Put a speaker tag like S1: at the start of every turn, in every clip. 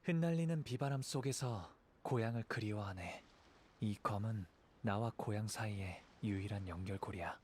S1: 흩날리는 비바람 속에서 고향을 그리워하네. 이 검은 나와 고향 사이의 유일한 연결고리야.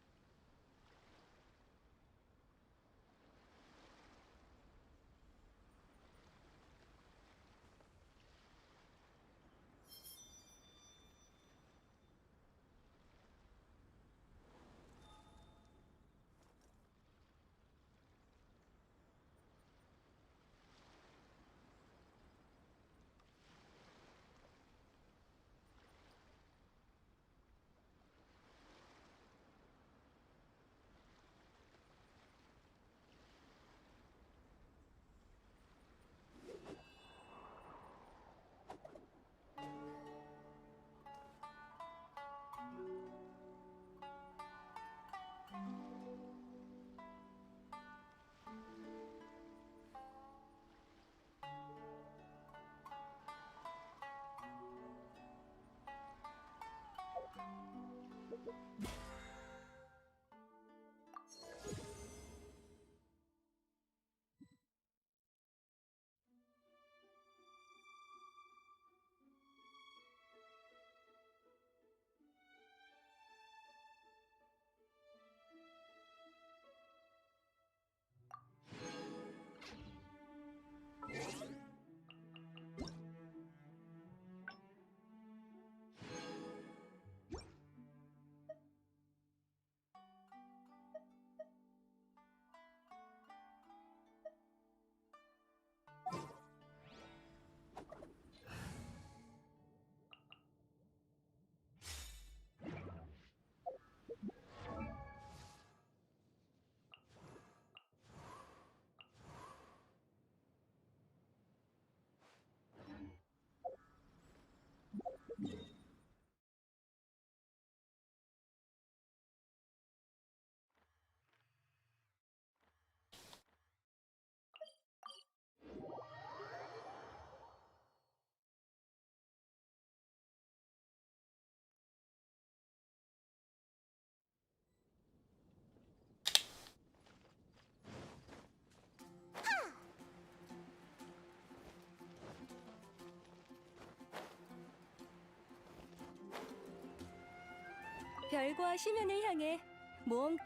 S2: 별과 심연을 향해 모험.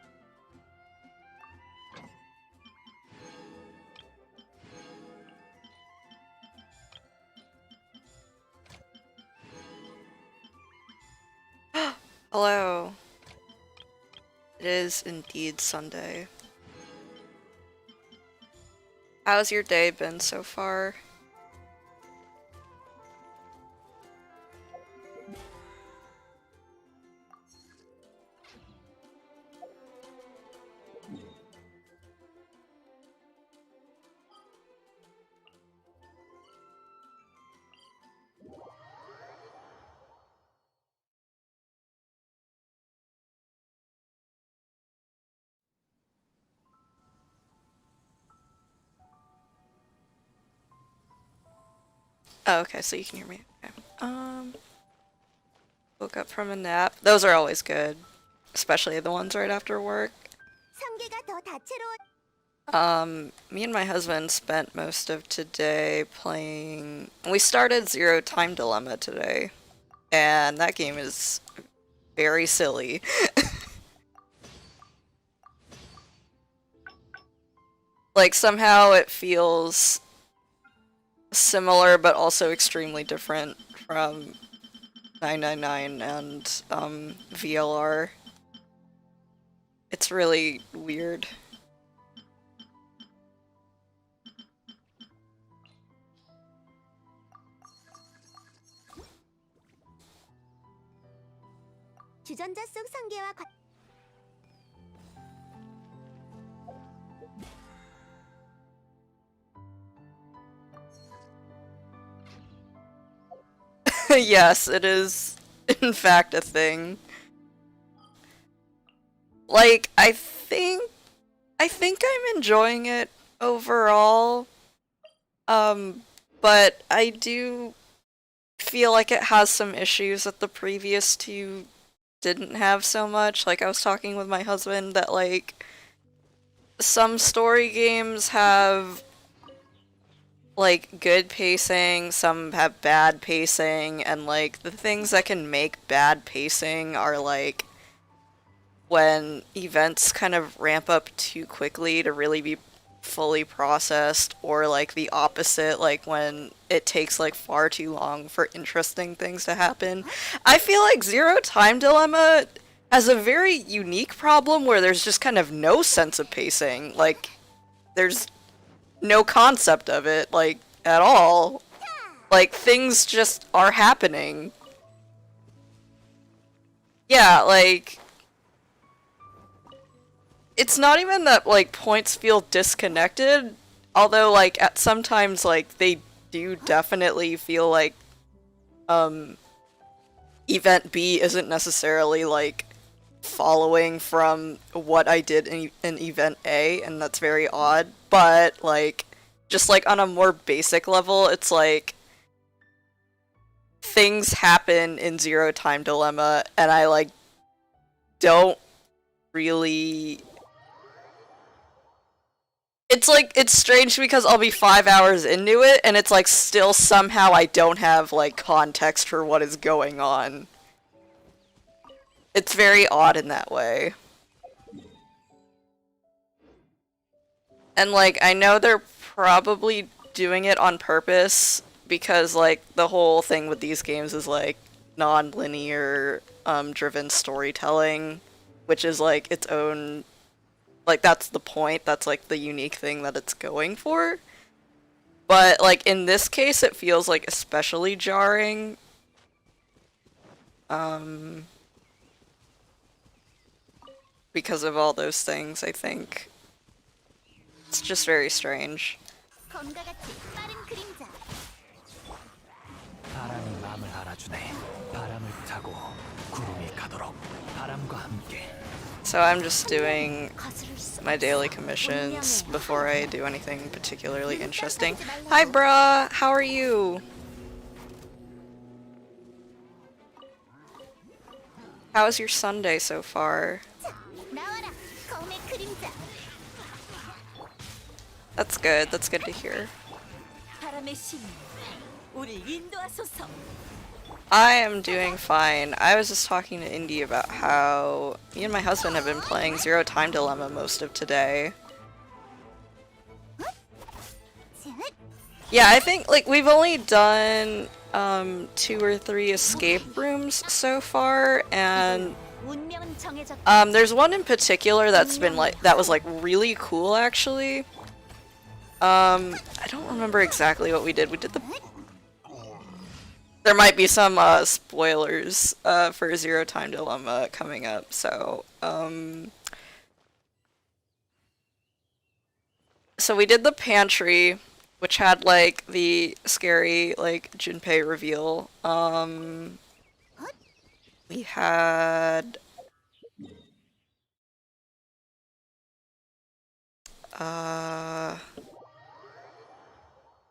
S3: Hello. It is indeed Sunday. How's your day been so far? Oh, okay, so you can hear me. Okay. Woke up from a nap. Those are always good, especially the ones right after work. Me and my husband spent most of today playing. We started Zero Time Dilemma today, and that game is very silly. Like, somehow it feels similar but also extremely different from 999 and VLR. It's really weird.
S2: 주전자 속 성게와
S3: Yes, it is in fact a thing. Like, I think I'm enjoying it overall. But I do feel like it has some issues that the previous two didn't have so much. Like, I was talking with my husband that, like, some story games have like good pacing, some have bad pacing, and like the things that can make bad pacing are like when events kind of ramp up too quickly to really be fully processed, or like the opposite, like when it takes like far too long for interesting things to happen. I feel like Zero Time Dilemma has a very unique problem where there's just kind of no sense of pacing. Like, there's no concept of it, like, at all. Like, things just are happening. Yeah, like, it's not even that, like, points feel disconnected, although, like, at sometimes, like, they do definitely feel like, Event B isn't necessarily, like, following from what I did in Event A, and that's very odd, but, like, just, like, on a more basic level, it's like, things happen in Zero Time Dilemma, and I, like, don't really... It's like, it's strange because I'll be 5 hours into it, and it's like, still somehow I don't have, like, context for what is going on. It's very odd in that way. And, like, I know they're probably doing it on purpose, because, like, the whole thing with these games is, like, non-linear, driven storytelling, which is, like, its own... Like, that's the point, that's, like, the unique thing that it's going for. But, like, in this case, it feels, like, especially jarring. Because of all those things, I think. It's just very strange.
S1: 바람이 마음을 알아주네. 바람을 타고 구름이 가도록 바람과 함께.
S3: So I'm just doing my daily commissions before I do anything particularly interesting. Hi, bruh! How are you? How's your Sunday so far? That's good to hear. I am doing fine. I was just talking to Indy about how me and my husband have been playing Zero Time Dilemma most of today. Yeah, I think, like, we've only done 2 or 3 escape rooms so far, and there's one in particular that's been like, that was like really cool actually. I don't remember exactly what we did. We did the... There might be some spoilers for Zero Time Dilemma coming up, so so we did the pantry, which had like the scary like Junpei reveal. We had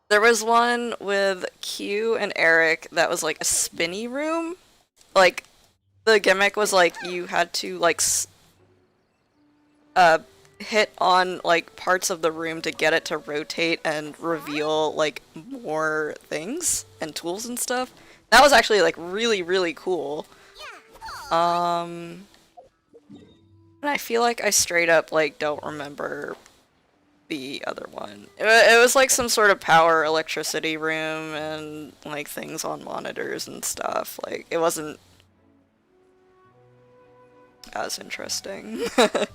S3: there was one with Q and Eric that was like a spinny room. Like, the gimmick was like you had to like hit on like parts of the room to get it to rotate and reveal like more things and tools and stuff. That was actually like really, really cool. And I feel like I straight up like don't remember the other one. It was like some sort of power electricity room and like things on monitors and stuff. Like, it wasn't as interesting. Oh,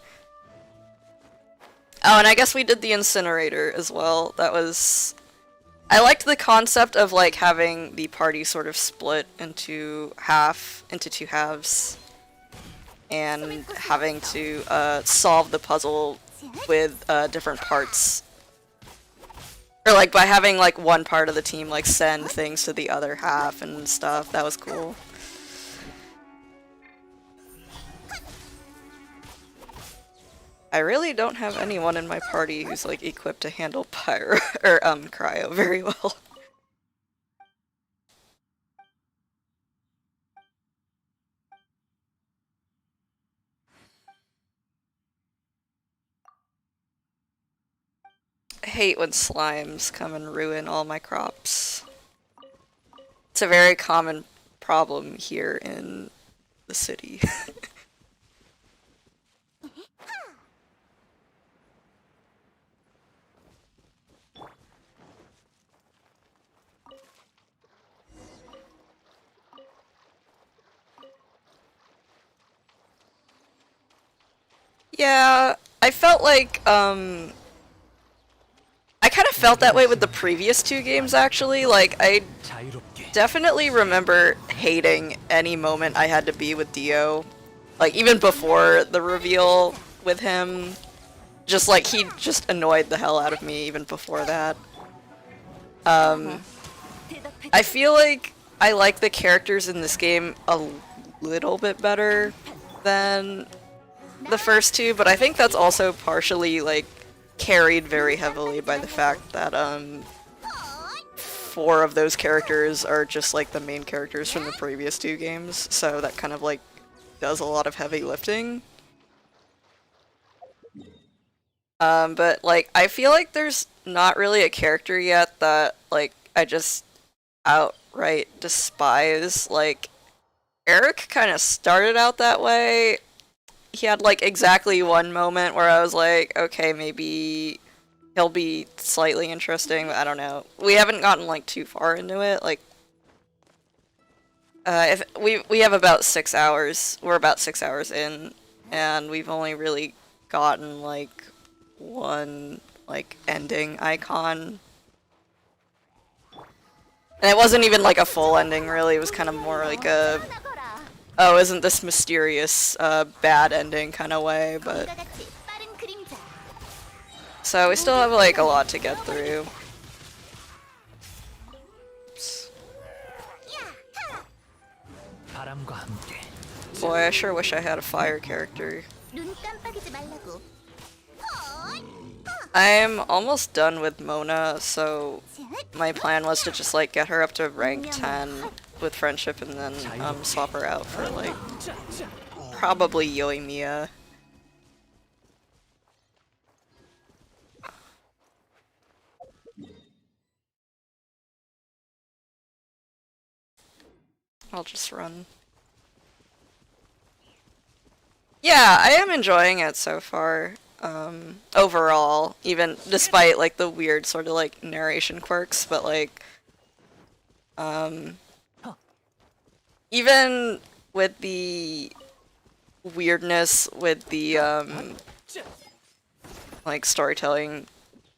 S3: and I guess we did the incinerator as well. That was... I liked the concept of like having the party sort of split into two halves, and having to solve the puzzle with different parts. Or like by having like one part of the team like send things to the other half and stuff. That was cool. I really don't have anyone in my party who's like equipped to handle pyro or cryo very well. hate when slimes come and ruin all my crops. It's a very common problem here in the city. Yeah, I felt like, I kind of felt that way with the previous two games, actually. Like, I
S1: 자유롭게.
S3: definitely remember hating any moment I had to be with Dio. Like, even before the reveal with him. Just like, he just annoyed the hell out of me even before that. I feel like I like the characters in this game a little bit better than the first two, but I think that's also partially, like, carried very heavily by the fact that, 4 of those characters are just, like, the main characters from the previous two games, so that kind of, like, does a lot of heavy lifting. But, like, I feel like there's not really a character yet that, like, I just outright despise. Like, Eric kind of started out that way. He had, like, exactly one moment where I was like, okay, maybe he'll be slightly interesting, but I don't know. We haven't gotten, like, too far into it. Like, if we have about 6 hours. We're about 6 hours in, and we've only really gotten, like, one, like, ending icon. And it wasn't even, like, a full ending, really. It was kind of more like a, oh, isn't this mysterious, bad ending kind of way, but... So we still have, like, a lot to get through. Oops.
S1: 바람과 함께.
S3: Boy, I sure wish I had a fire character.
S2: 눈 깜빡이지 말라고.
S3: I'm almost done with Mona, so my plan was to just, like, get her up to rank 10 with friendship and then swap her out for, like, probably Yoimiya. I'll just run. Yeah, I am enjoying it so far. Overall, even despite, like, the weird sort of, like, narration quirks, but, like, even with the weirdness with the, like, storytelling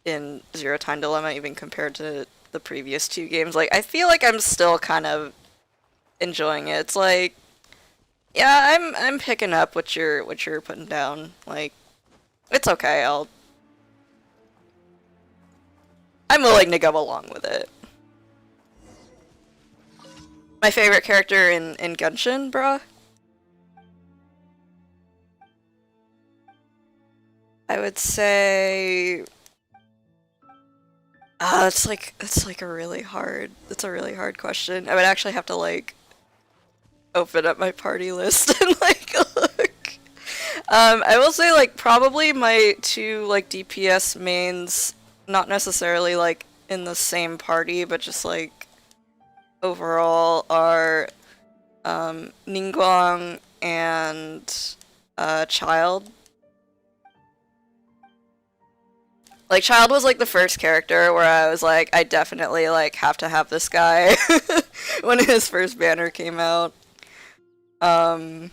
S3: in Zero Time Dilemma, even compared to the previous two games, like, I feel like I'm still kind of enjoying it. It's like, yeah, I'm picking up what you're putting down. Like, it's okay. I'm willing to go along with it. My favorite character in Genshin, bruh? I would say... it's like a really hard question. I would actually have to, like, open up my party list and, like, look. I will say, like, probably my two, like, DPS mains, not necessarily, like, in the same party, but just, like, overall are, Ningguang and, Child. Like, Child was, like, the first character where I was like, I definitely, like, have to have this guy when his first banner came out. And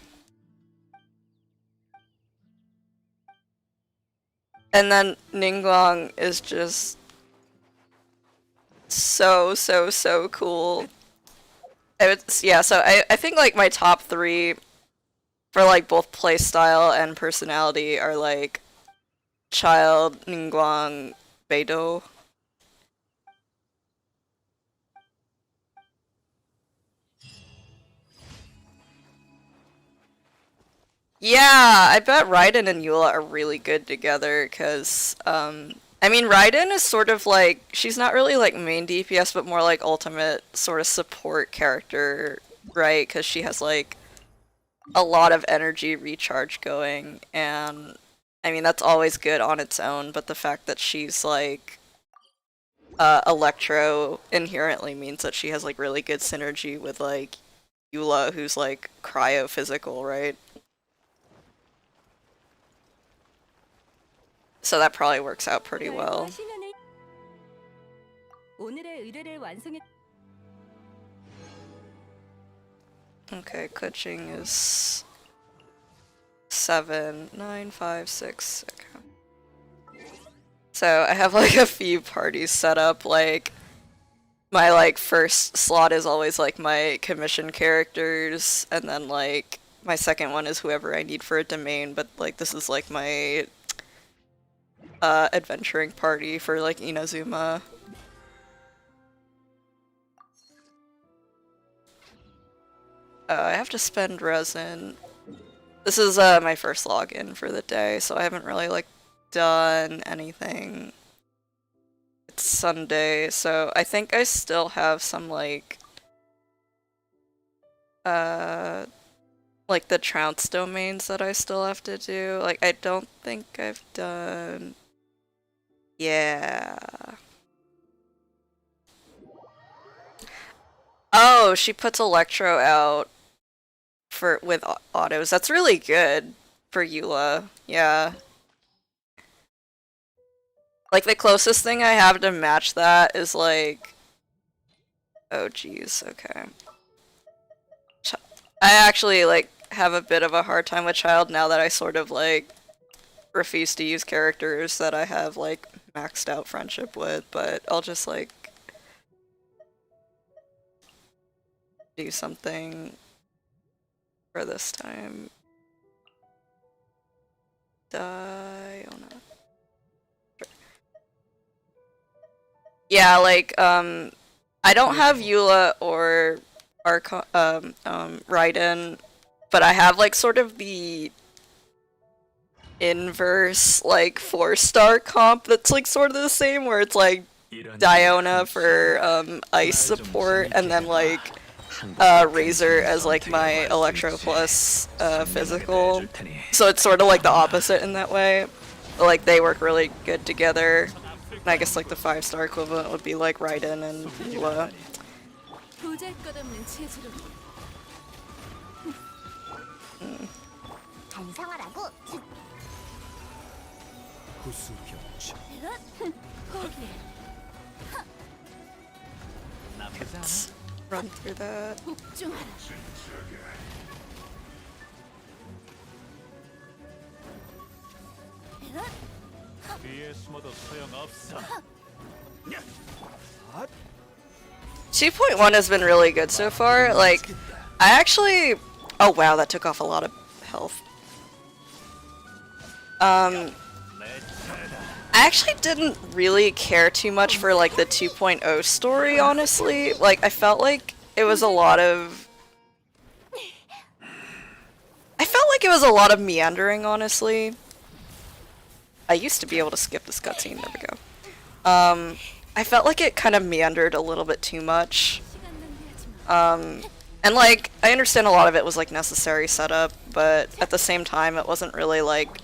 S3: then Ningguang is just so cool. Yeah, so I think, like, my top 3 for, like, both playstyle and personality are, like, Child, Ningguang, Beidou. Yeah, I bet Raiden and Eula are really good together, because, I mean, Raiden is sort of like, she's not really, like, main DPS, but more like ultimate sort of support character, right? Because she has, like, a lot of energy recharge going, and, I mean, that's always good on its own, but the fact that she's, like, Electro inherently means that she has like really good synergy with like Eula, who's like cryo-physical, right? So that probably works out pretty well.
S4: 오늘의 의뢰를 완성해.
S3: Okay, coaching is 7, 9, 5, 6. Okay. So I have like a few parties set up. Like my like first slot is always like my commission characters, and then like my second one is whoever I need for a domain. But like this is like my adventuring party for like Inazuma. I have to spend resin. This is my first login for the day, so I haven't really like done anything. It's Sunday, so I think I still have some like the trounce domains that I still have to do. Like I don't think I've done. Yeah. Oh, she puts Electro out with autos. That's really good for Eula. Yeah. Like the closest thing I have to match that is like, oh geez, okay. I actually like have a bit of a hard time with Child now that I sort of like refuse to use characters that I have like maxed out friendship with, but I'll just like do something for this time. Diona. Yeah, like I don't have Eula or Raiden, but I have like sort of the inverse like 4-star comp that's like sort of the same, where it's like Diona for ice support, and then like Razor as like my Electro plus physical. So it's sort of like the opposite in that way. But, like they work really good together. And I guess like the 5-star equivalent would be like Raiden and Eula.
S4: 보잘것없는 체질로.
S2: 반성하라고.
S4: 포기해.
S3: Let's run through that.
S4: 복종하라.
S5: 뒤에 숨어도 소용없어.
S3: 2.1 has been really good so far. Like, I actually... Oh wow, that took off a lot of health. I actually didn't really care too much for like the 2.0 story, honestly. Like, I felt like it was a lot of... I felt like it was a lot of meandering, honestly. I used to be able to skip this cutscene, there we go. I felt like it kind of meandered a little bit too much. And like, I understand a lot of it was like necessary setup, but at the same time it wasn't really like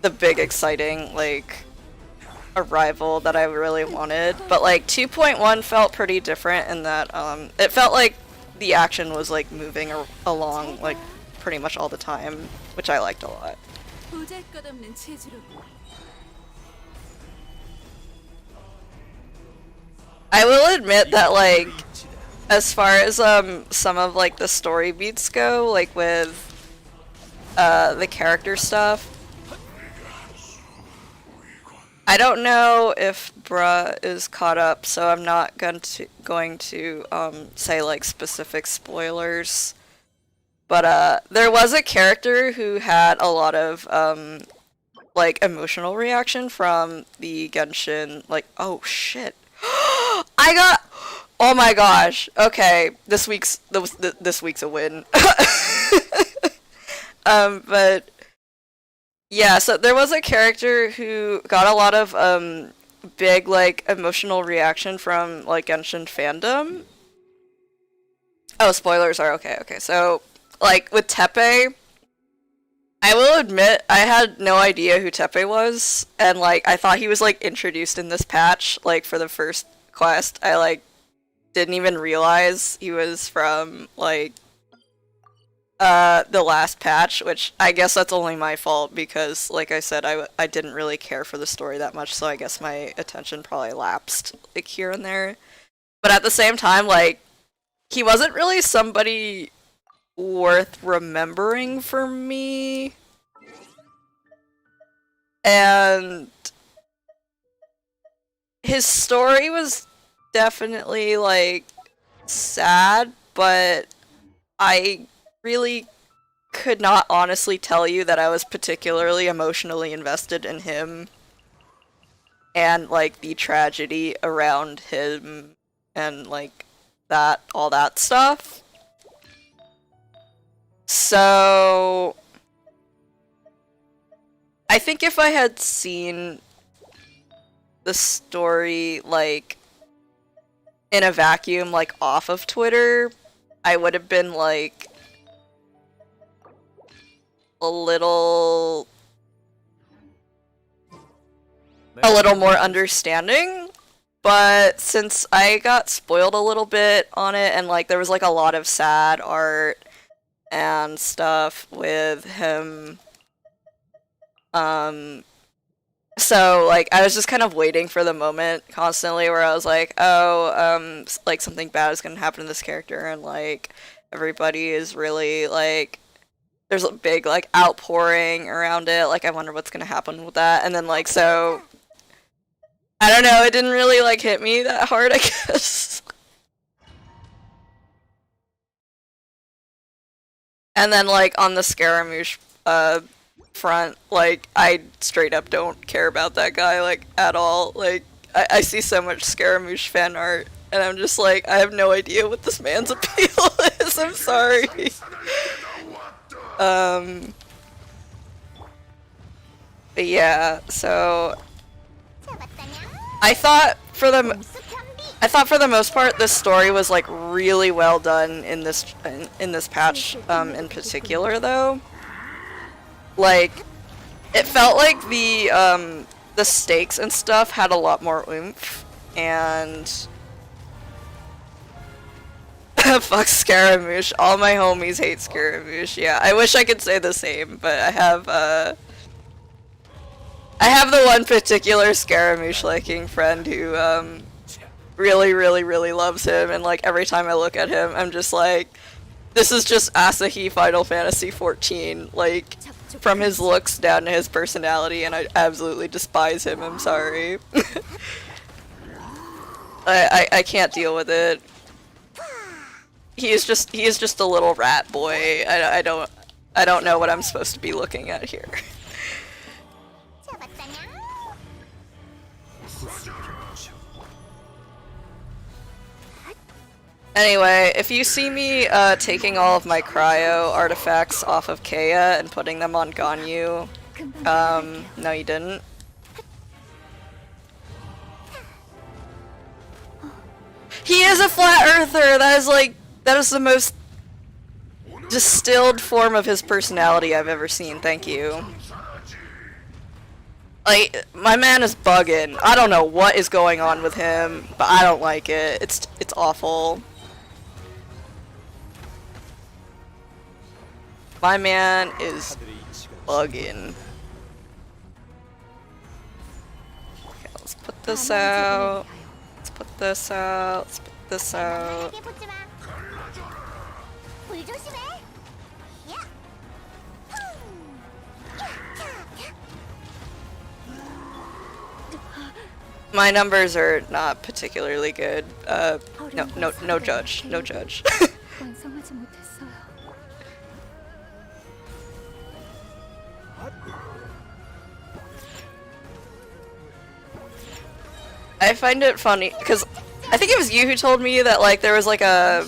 S3: the big exciting like arrival that I really wanted. But like 2.1 felt pretty different in that it felt like the action was like moving along like pretty much all the time, which I liked a lot.
S4: 보잘것없는 체질로.
S3: I will admit that like as far as some of like the story beats go, like with the character stuff, I don't know if Bruh is caught up, so I'm not going to say like specific spoilers. But there was a character who had a lot of like emotional reaction from the Genshin. Like, oh shit, I got. Oh my gosh. Okay, this week's a win. But yeah, so there was a character who got a lot of big like emotional reaction from like Genshin fandom. Oh, spoilers are okay. Okay, so like with Tepe, I will admit, I had no idea who Tepe was, and like I thought he was like introduced in this patch, like for the first quest. I like didn't even realize he was from like the last patch, which I guess that's only my fault because, like I said, I didn't really care for the story that much, so I guess my attention probably lapsed like here and there. But at the same time, like he wasn't really somebody worth remembering for me. And his story was definitely like sad, but I really could not honestly tell you that I was particularly emotionally invested in him and like the tragedy around him and like that, all that stuff. So I think if I had seen the story like in a vacuum, like off of Twitter, I would have been like a little more understanding. But since I got spoiled a little bit on it, and like there was like a lot of sad art and stuff with him, so like I was just kind of waiting for the moment constantly where I was like, oh, like something bad is gonna happen to this character, and like everybody is really like there's a big like outpouring around it, like I wonder what's gonna happen with that. And then like, so I don't know, it didn't really like hit me that hard, I guess. And then like on the Scaramouche front, like I straight up don't care about that guy like at all. Like I see so much Scaramouche fan art and I'm just like, I have no idea what this man's appeal is. I'm sorry. But yeah, so I thought for the most part this story was like really well done in this patch in particular though. Like it felt like the stakes and stuff had a lot more oomph, and fuck Scaramouche. All my homies hate Scaramouche. Yeah, I wish I could say the same, but I have the one particular Scaramouche liking friend who really loves him, and like every time I look at him I'm just like, this is just Asahi Final Fantasy 14, like from his looks down to his personality, and I absolutely despise him. I'm sorry. I can't deal with it. He is just a little rat boy. I don't know what I'm supposed to be looking at here. Anyway, if you see me taking all of my cryo artifacts off of Kea and putting them on Ganyu, no you didn't. He is a flat earther! That is the most distilled form of his personality I've ever seen, thank you. Like, my man is bugging. I don't know what is going on with him, but I don't like it. It's awful. My man is bugging. Okay, let's put this out. Let's put this out. Let's put this out. My numbers are not particularly good. No judge. No judge.
S4: 완성하지 못했어요.
S3: I find it funny because I think it was you who told me that like there was like a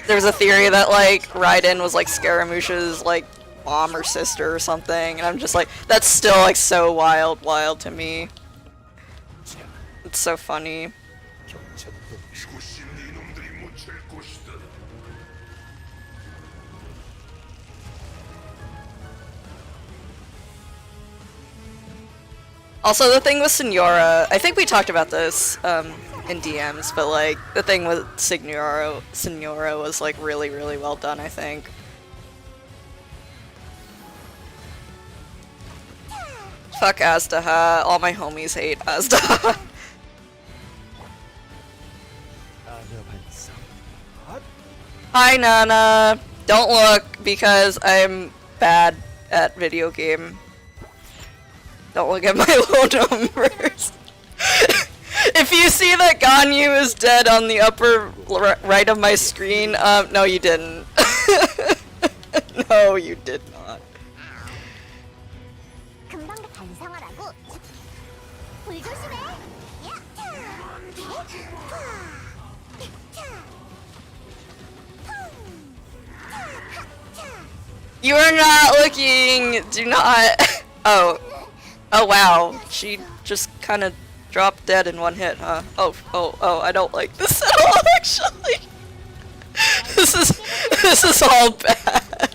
S3: there was a theory that like Raiden was like Scaramouche's like mom or sister or something, and I'm just like, that's still like so wild to me. It's so funny. Also, the thing with Signora, I think we talked about this in DMs, but like the thing with Signora was like really, really well done. I think. Fuck Aztaha. All my homies hate Aztaha. Hi, Nana. Don't look because I'm bad at video game. Don't look at my low numbers. If you see that Ganyu is dead on the upper right of my screen, no you didn't. No, you did not.
S2: 금방 반성하라고. 불 조심해. 야.
S3: You are not looking. Do not. Oh. Oh wow. She just kind of dropped dead in one hit, huh? Oh, I don't like this at all, actually. This is all bad.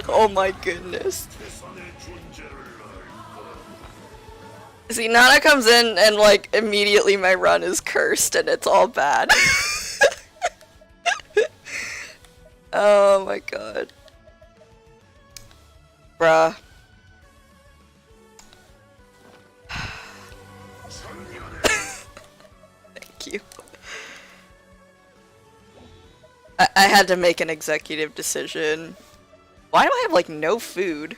S3: Oh my goodness. See, Nana comes in and like immediately my run is cursed and it's all bad. Oh my god. Bruh. Thank you. I had to make an executive decision. Why do I have like no food?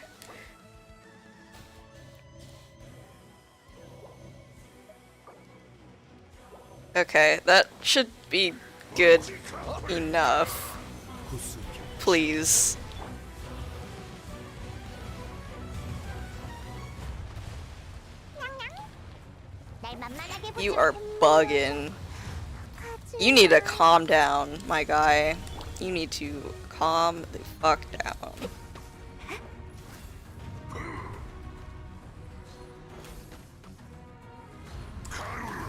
S3: Okay, that should be good enough. Please.
S2: 날 만만하게 보지
S3: You are
S2: 않겠니?
S3: bugging. You need to calm down, my guy. You need to calm the fuck down.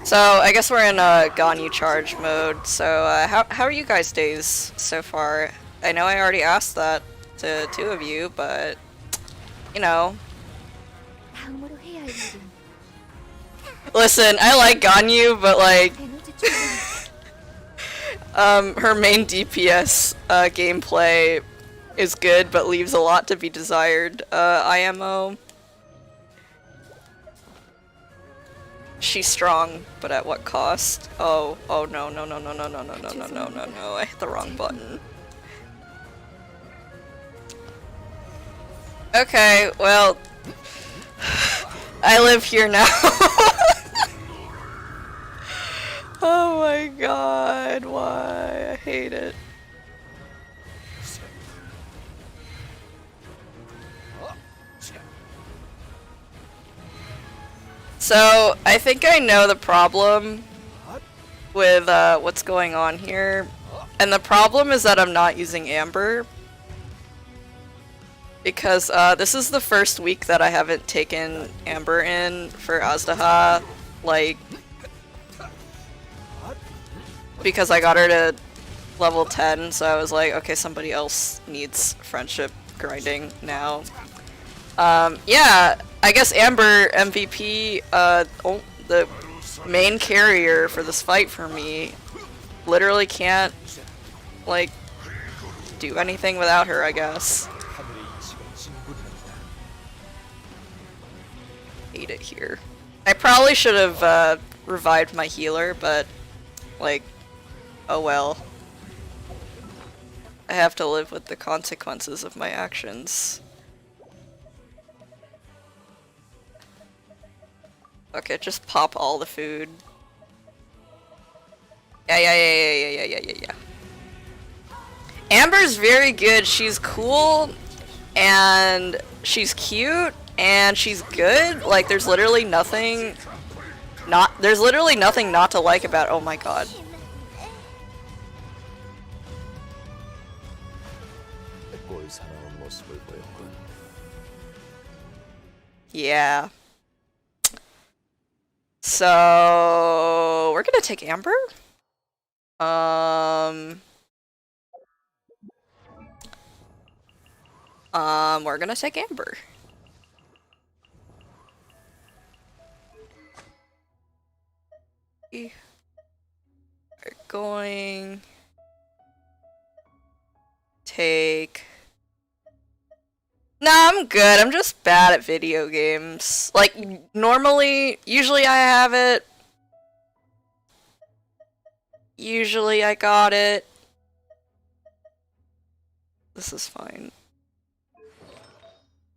S3: So, I guess we're in Ganyu charge mode. So, how are you guys' days so far? I know I already asked that to two of you, but, you know.
S4: 다음으로 해야 할 일은
S3: Listen, I like Ganyu, but like,
S4: 에너지 충전.
S3: her main DPS gameplay is good, but leaves a lot to be desired. IMO. She's strong, but at what cost? Oh no. I hit the wrong button. Okay, well, I live here now. Oh my god, why? I hate it. So, I think I know the problem with what's going on here. And the problem is that I'm not using Amber. Because this is the first week that I haven't taken Amber in for Aztaha. Like, because I got her to level 10, so I was like, okay, somebody else needs friendship grinding now. Yeah, I guess Amber MVP, the main carrier for this fight for me, literally can't, like, do anything without her, I guess. Hate it here. I probably should have revived my healer, but, like, oh well. I have to live with the consequences of my actions. Okay, just pop all the food. Yeah. Amber's very good. She's cool, and she's cute, and she's good. Like, there's literally nothing not to like about. Oh my god. Yeah. So we're gonna take Amber. We're gonna take Amber. We are going take. Nah, I'm good. I'm just bad at video games. Like, usually I have it. Usually I got it. This is fine.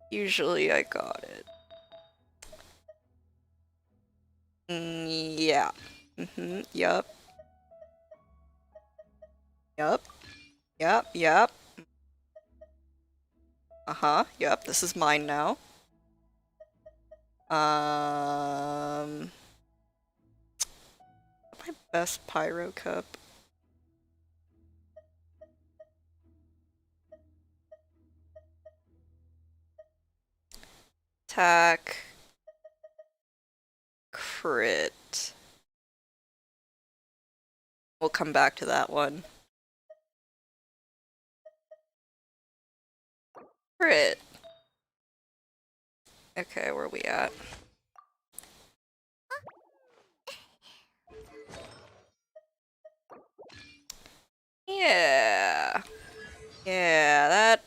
S3: Usually I got it. Yeah. Yup. Yup. Yup, yup. Yup, this is mine now. My best pyro cup. Attack. Crit. We'll come back to that one. Crit. Okay, where are we at? Yeah. Yeah,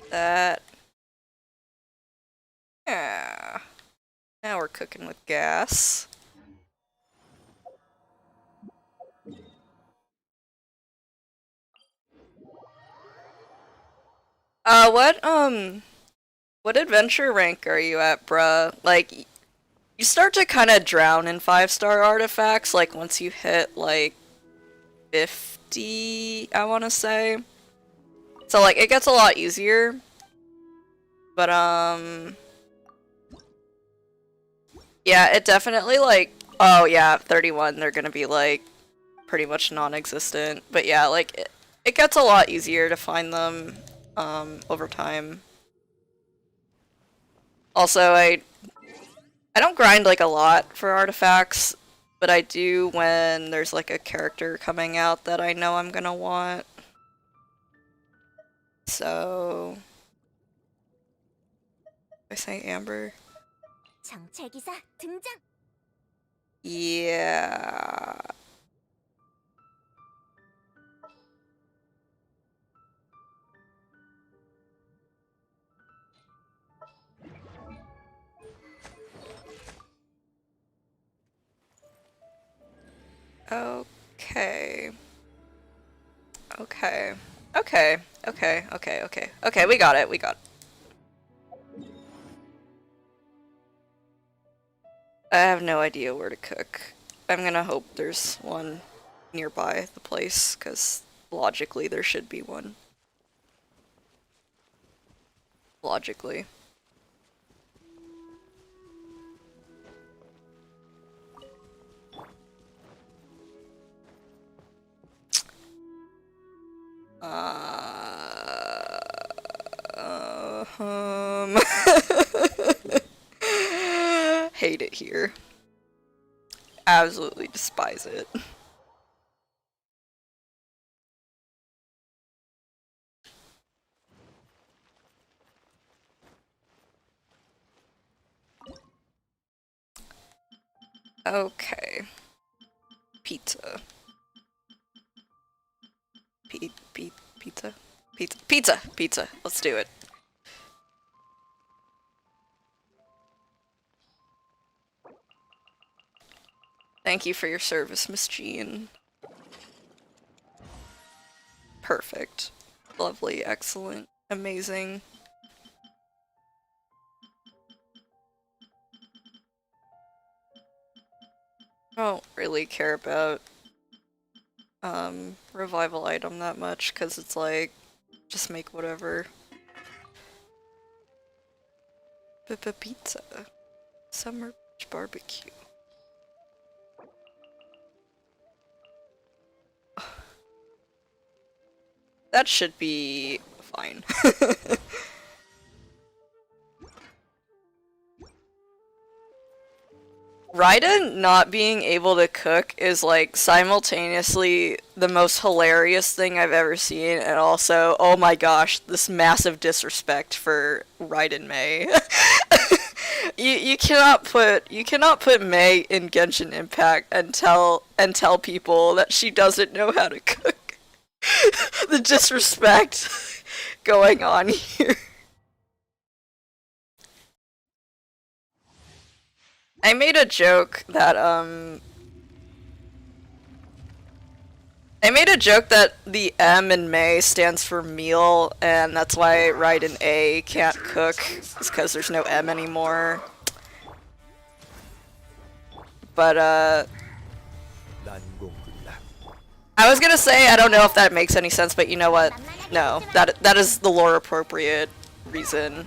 S3: that. Yeah. Now we're cooking with gas. What adventure rank are you at, bruh? Like, you start to kind of drown in 5-star artifacts, like, once you hit, like, 50, I want to say. So, like, it gets a lot easier. But, yeah, it definitely, like, oh, yeah, 31, they're gonna be, like, pretty much non-existent. But, yeah, like, it gets a lot easier to find them, over time. Also, I don't grind, like, a lot for artifacts, but I do when there's, like, a character coming out that I know I'm gonna want. So... I say Amber?
S2: 정찰기사 등장.
S3: Yeah... Okay. Okay. Okay. Okay. Okay. Okay. Okay, we got it. We got it. I have no idea where to cook. I'm gonna hope there's one nearby the place, because logically there should be one. Logically. Hate it here. Absolutely despise it. Okay. Pizza. Pizza? Pizza! Pizza! Let's do it. Thank you for your service, Miss Jean. Perfect. Lovely, excellent, amazing. I don't really care about revival item that much, because it's like, just make whatever. Pizza. Summer Beach barbecue. That should be fine. Raiden not being able to cook is like simultaneously the most hilarious thing I've ever seen, and also, oh my gosh, this massive disrespect for Raiden Mei. you cannot put Mei in Genshin Impact and tell people that she doesn't know how to cook. The disrespect going on here. I made a joke that the M in Mei stands for meal, and that's why Raiden A can't cook. It's because there's no M anymore. But I was gonna say I don't know if that makes any sense, but you know what? No, that is the lore appropriate reason.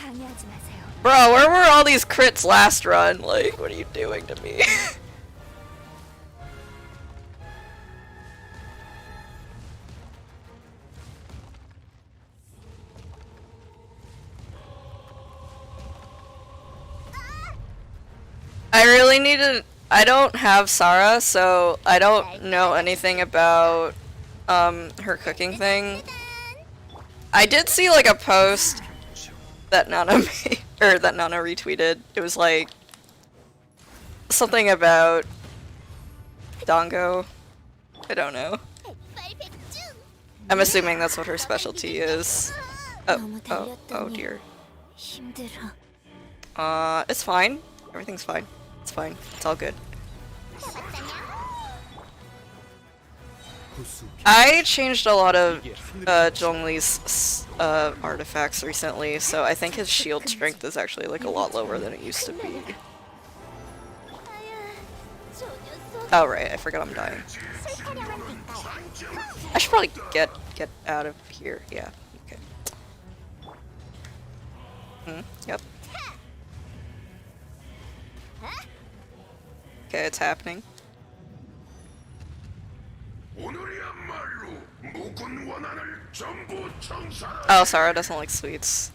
S4: 방해하지 마세요.
S3: Bro, where were all these crits last run? Like, what are you doing to me? I really need to. I don't have Sarah, so I don't know anything about her cooking thing. I did see like a post that Nana made, or that Nana retweeted. It was like something about Dango. I don't know. I'm assuming that's what her specialty is. Oh dear.
S2: 힘들어.
S3: It's fine. Everything's fine. It's fine. It's all good. I changed a lot of Zhongli's artifacts recently, so I think his shield strength is actually like a lot lower than it used to be. Oh right, I forgot I'm dying. I should probably get out of here. Yeah. Okay. Yep. Okay, it's happening. Oh, Sarah doesn't like sweets.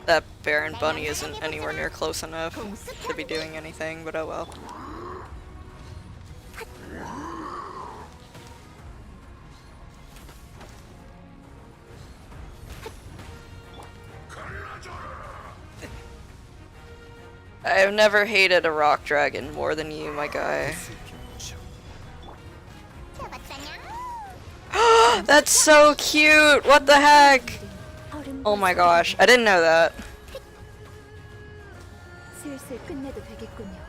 S3: That Baron Bunny isn't anywhere near close enough to be doing anything, but oh well. I've never hated a rock dragon more than you, my guy. That's so cute! What the heck? Oh my gosh, I didn't know that.
S4: 슬슬 끝내도 되겠군요.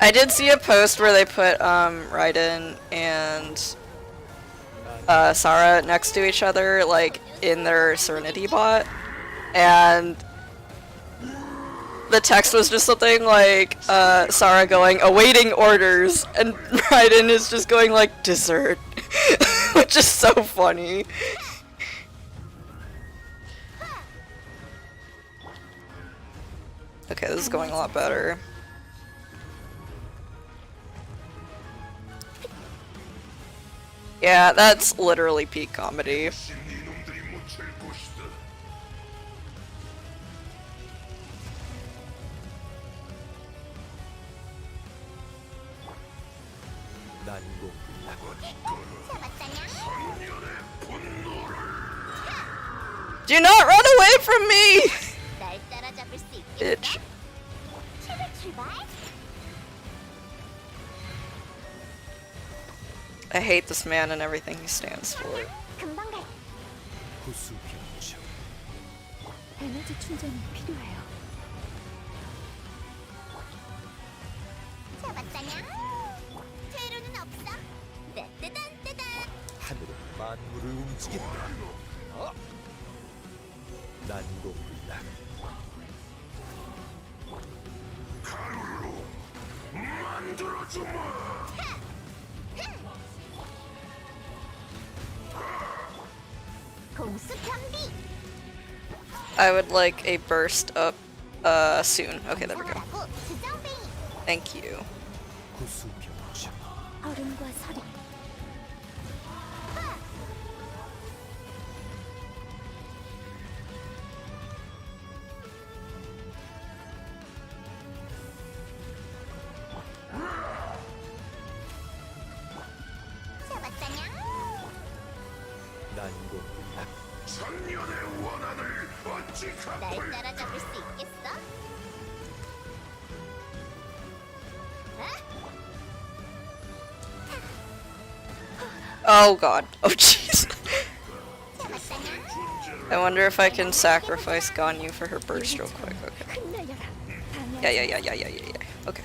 S3: I did see a post where they put Raiden and Sarah next to each other, like in their Serenity bot, and the text was just something like Sarah going awaiting orders, and Raiden is just going like dessert, which is so funny. Okay, this is going a lot better. Yeah, that's literally peak comedy. Do not run away from me!
S2: 날 따라잡을 수 있겠어?
S3: Bitch.
S2: 출발.
S3: I hate this man and everything he stands for.
S2: 금방 갈.
S4: 에너지 충전이 필요해요.
S2: 잡았다냐? 퇴로는 없어. 따따단따단.
S5: 하늘은 만물을 움직인다. 난공불락.
S2: 공수 편비.
S3: I would like a burst up soon. Okay, there we go.
S2: 하고 수정뱅이.
S3: Thank you.
S4: 얼음과 서리.
S2: 날 따라잡을 수 있겠어?
S3: Oh god. Oh jeez.
S2: 잡았다냐?
S3: I wonder if I can sacrifice Ganyu for her burst real quick. Okay.
S4: 흩날려라.
S3: Yeah. Okay.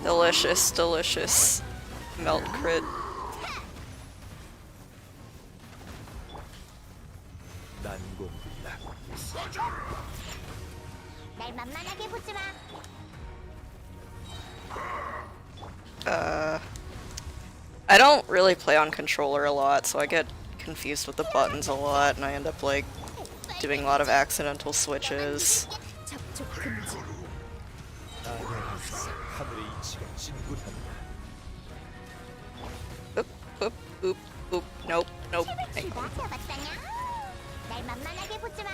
S3: Delicious. Melt crit.
S5: 난공불락.
S2: 날 만만하게 보지 마.
S3: I don't really play on controller a lot, so I get confused with the buttons a lot, and I end up like doing a lot of accidental switches.
S4: 접촉 금지.
S5: 나의 항상 하늘의 이치가 진군한다.
S3: Oop. Nope. Hey.
S2: 나 잡았다냐? 날 만만하게 보지 마.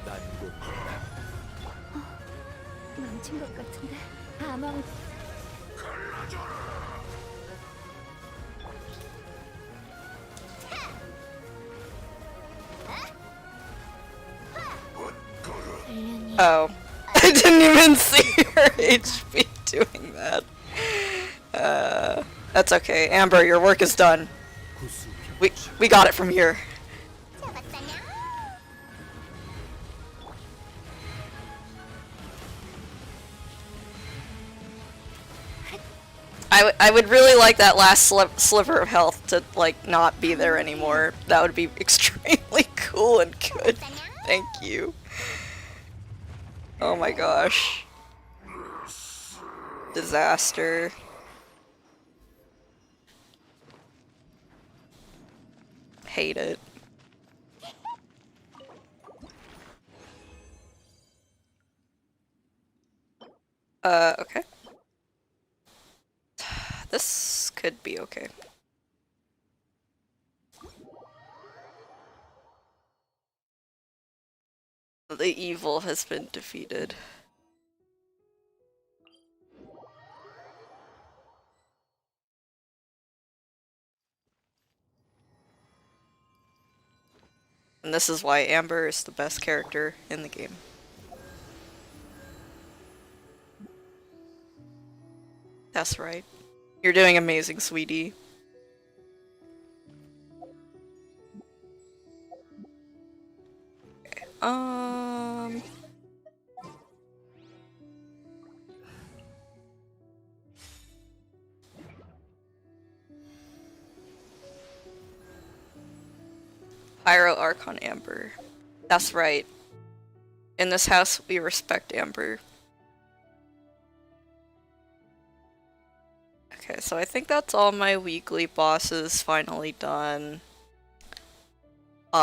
S5: 난공불락.
S4: 망친 것 같은데. 아망.
S3: Oh. I didn't even see her HP doing that. That's okay. Amber, your work is done. We got it from here.
S2: 잡았다냐?
S3: I would really like that last sliver of health to like not be there anymore. That would be extremely cool and good. Thank you. Oh my gosh. Disaster. Hate it. Okay. This could be okay. The evil has been defeated. And this is why Amber is the best character in the game. That's right. You're doing amazing, sweetie. Okay. Pyro Archon Amber. That's right. In this house, we respect Amber. Okay, so I think that's all my weekly bosses finally done. Do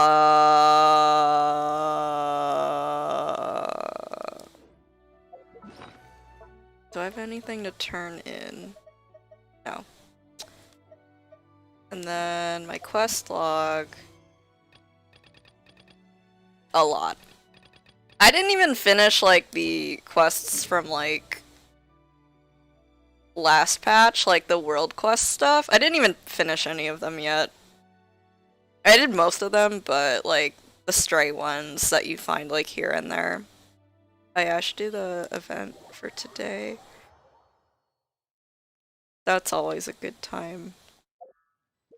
S3: I have anything to turn in? No. And then my quest log. A lot. I didn't even finish like the quests from like last patch, like the world quest stuff. I didn't even finish any of them yet. I did most of them, but like the stray ones that you find like here and there. Oh yeah, I should do the event for today. That's always a good time.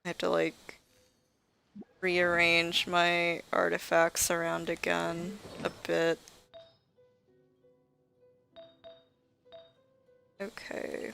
S3: I have to like rearrange my artifacts around again a bit. Okay.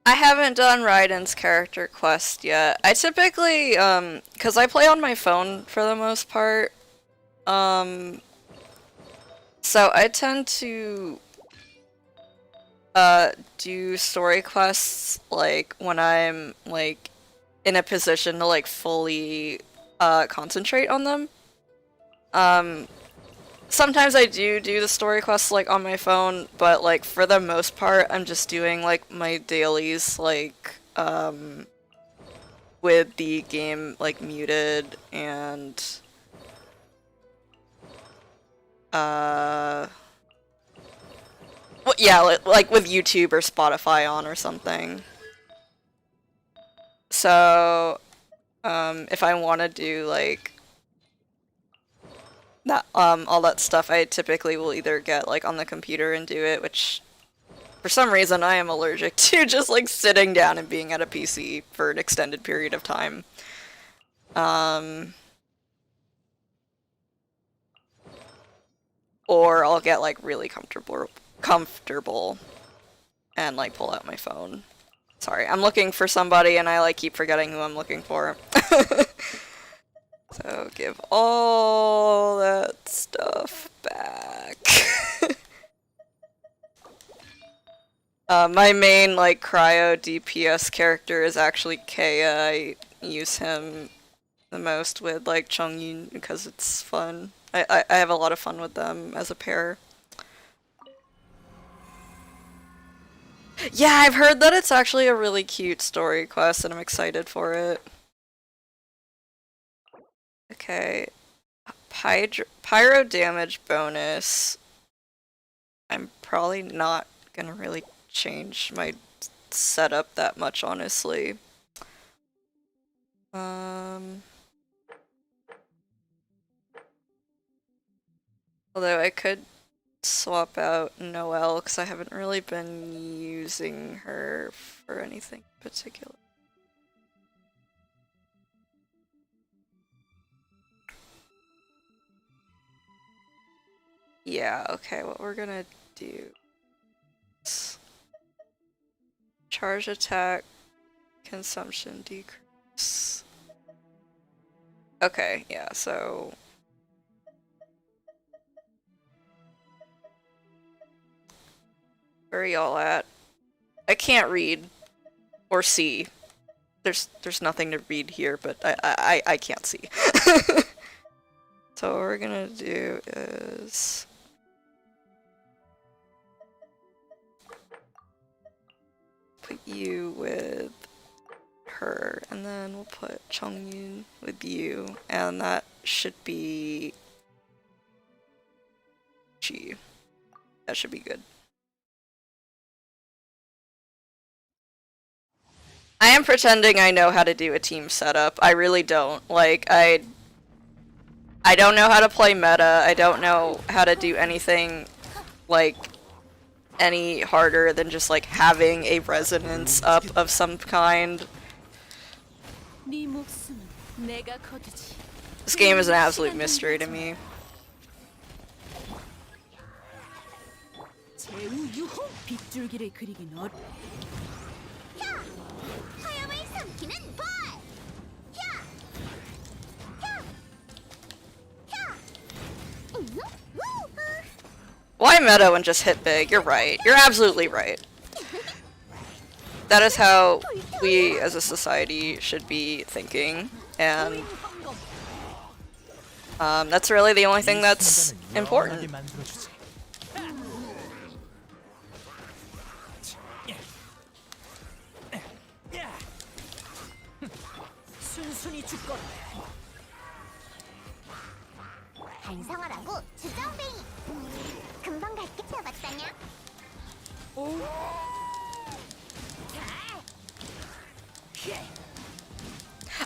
S3: I haven't done Raiden's character quest yet. I typically, cause I play on my phone for the most part, so I tend to, do story quests, like, when I'm, like, in a position to like fully concentrate on them. Sometimes I do the story quests like on my phone, but like for the most part I'm just doing like my dailies like with the game like muted and well, yeah, like with YouTube or Spotify on or something. So if I want to do like that all that stuff, I typically will either get like on the computer and do it, which for some reason I am allergic to just like sitting down and being at a PC for an extended period of time. Or I'll get like really comfortable and like pull out my phone. Sorry, I'm looking for somebody and I like keep forgetting who I'm looking for. So give all that stuff back. My main like cryo DPS character is actually Kaya. I use him the most with like Chongyun because it's fun. I have a lot of fun with them as a pair. Yeah, I've heard that it's actually a really cute story quest and I'm excited for it. Okay. Pyro damage bonus. I'm probably not gonna really change my setup that much, honestly. Although I could swap out Noelle because I haven't really been using her for anything particular. Yeah, okay, what we're gonna do is charge attack consumption decrease. Okay, yeah, so where are y'all at? I can't read or see. There's nothing to read here, but I can't see. So what we're gonna do is put you with her, and then we'll put Chongyun with you, and that should be G. That should be good. I am pretending I know how to do a team setup. I really don't. Like, I don't know how to play meta. I don't know how to do anything, like, any harder than just, like, having a resonance up of some kind. This game is an absolute mystery to me. Why meta when just hit big? You're right. You're absolutely right. That is how we as a society should be thinking, and that's really the only thing that's important.
S2: 반성하라고 주정뱅이. 금방 갈게. 잡았다냐?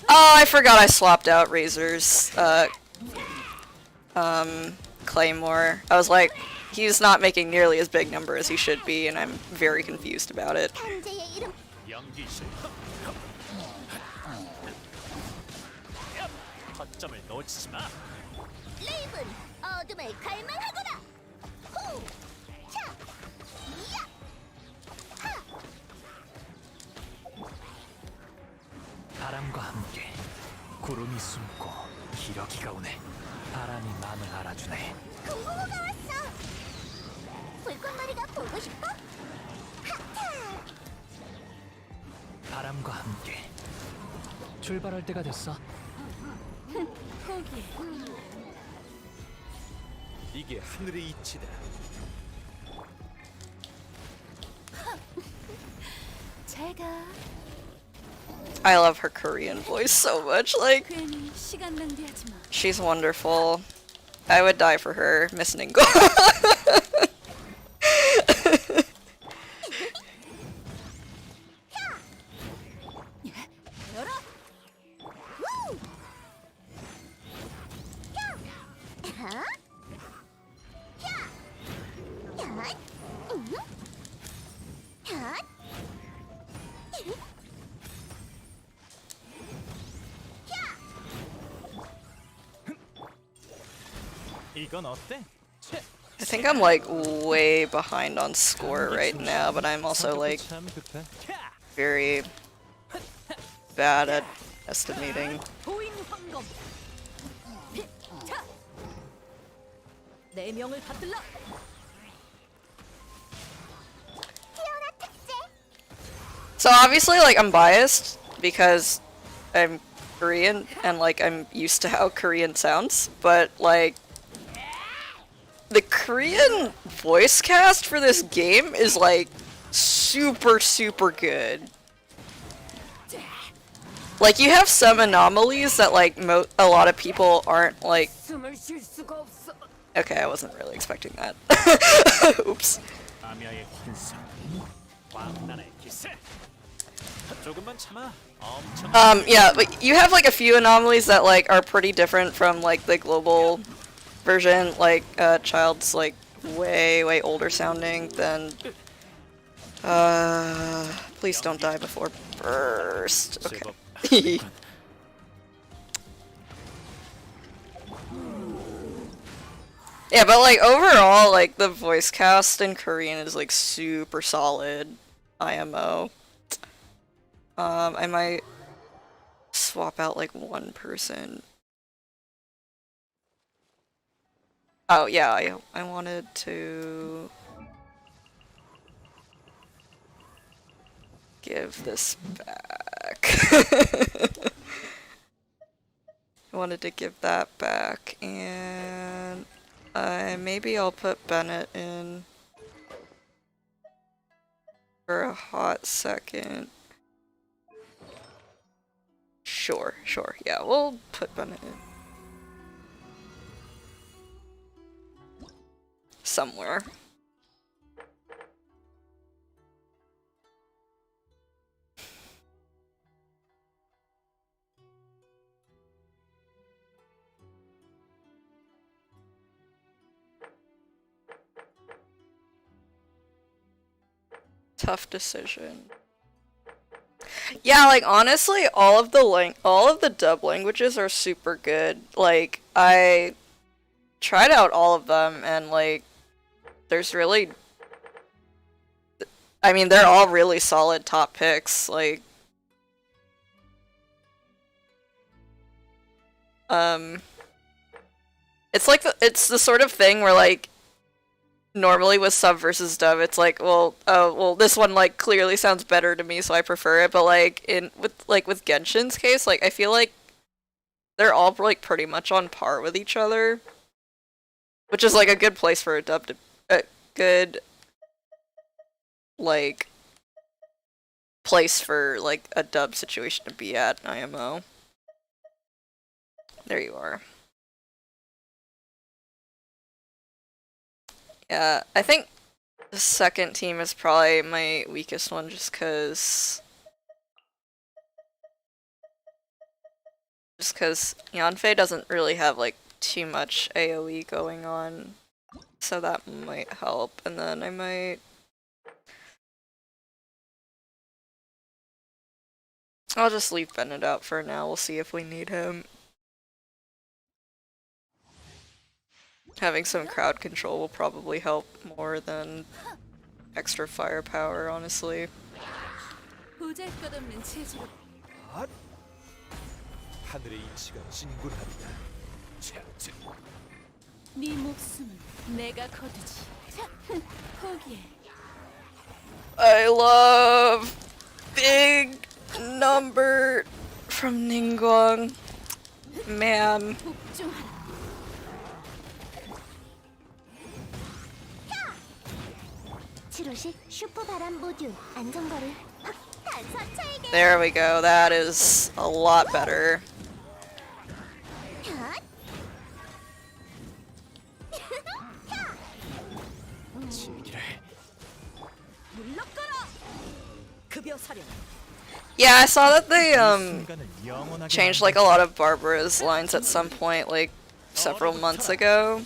S3: Oh, I forgot I swapped out Razor's Claymore. I was like, he's not making nearly as big number as he should be, and I'm very confused about it.
S2: 현재의 이름.
S5: 거점을 놓치지 마.
S2: 레이븐 어둠을 갈망하거라. 후! 차! 야! 하!
S1: 바람과 함께 구름이 숨고 기러기가 오네. 바람이 마음을 알아주네.
S2: 금붕어가 왔어. 불꽃놀이가 보고 싶어? 하차!
S1: 바람과 함께 출발할 때가 됐어.
S4: 포기해.
S5: 이게 하늘의 이치다.
S4: 잘 가.
S3: I love her Korean voice so much. Like,
S4: 괜히 시간 낭비하지 마.
S3: she's wonderful. I would die for her, Miss Ningo.
S4: 열어.
S2: 후! 야! 하! 야! 야! 야!
S5: 이건 어때? 채.
S3: I think I'm like way behind on score right now, but I'm also like
S5: 참 급해.
S3: very bad at estimating.
S4: 보잉 황검. 자. 내 명을 받들라.
S2: 태어나 특제!
S3: So obviously, like, I'm biased because I'm Korean and like I'm used to how Korean sounds, but like the Korean voice cast for this game is like super good. Like, you have some anomalies that like a lot of people aren't like.
S4: 숨을 쉴 수가 없어.
S3: Okay, I wasn't really expecting that. Oops.
S5: 아미아의 환상. 왕난의 기세. 조금만 참아. 엄청.
S3: Yeah, but you have like a few anomalies that like are pretty different from like the global version. Like, Child's like way older sounding than. Please don't die before burst. Okay. Yeah, but like overall, like the voice cast in Korean is like super solid. IMO. I might swap out like one person. Oh yeah, I wanted to give this back. I wanted to give that back, and maybe I'll put Bennett in for a hot second. Sure, yeah, we'll put Bennett in. Somewhere. Tough decision. Yeah, like honestly, all of the dub languages are super good. Like, I tried out all of them, and like there's really, I mean, they're all really solid top picks. Like, it's like it's the sort of thing where like normally with sub versus dub, it's like, well, this one like clearly sounds better to me, so I prefer it. But like with Genshin's case, like I feel like they're all like pretty much on par with each other, which is like a good place for a dub to good like place for like a dub situation to be at. IMO. There you are. Yeah, I think the second team is probably my weakest one, just cause Yanfei doesn't really have like too much AoE going on, so that might help. And then I'll just leave Bennett out for now. We'll see if we need him. Having some crowd control will probably help more than extra firepower, honestly.
S4: 보잘것없는 체질로
S5: 하늘의 이치가 진군한다.
S4: 네 목숨은 내가 거두지. 포기해.
S3: I love big number from Ningguang. Man.
S4: 복종하라.
S2: 치료식 슈퍼 바람 모듈 안전거리 확 단선 철개.
S3: There we go. That is a lot better.
S5: 지기를
S4: 물러가라. 급여 사령.
S3: Yeah, I saw that they
S5: 순간을 영원하게
S3: changed like a lot of Barbara's lines at some point, like several months ago.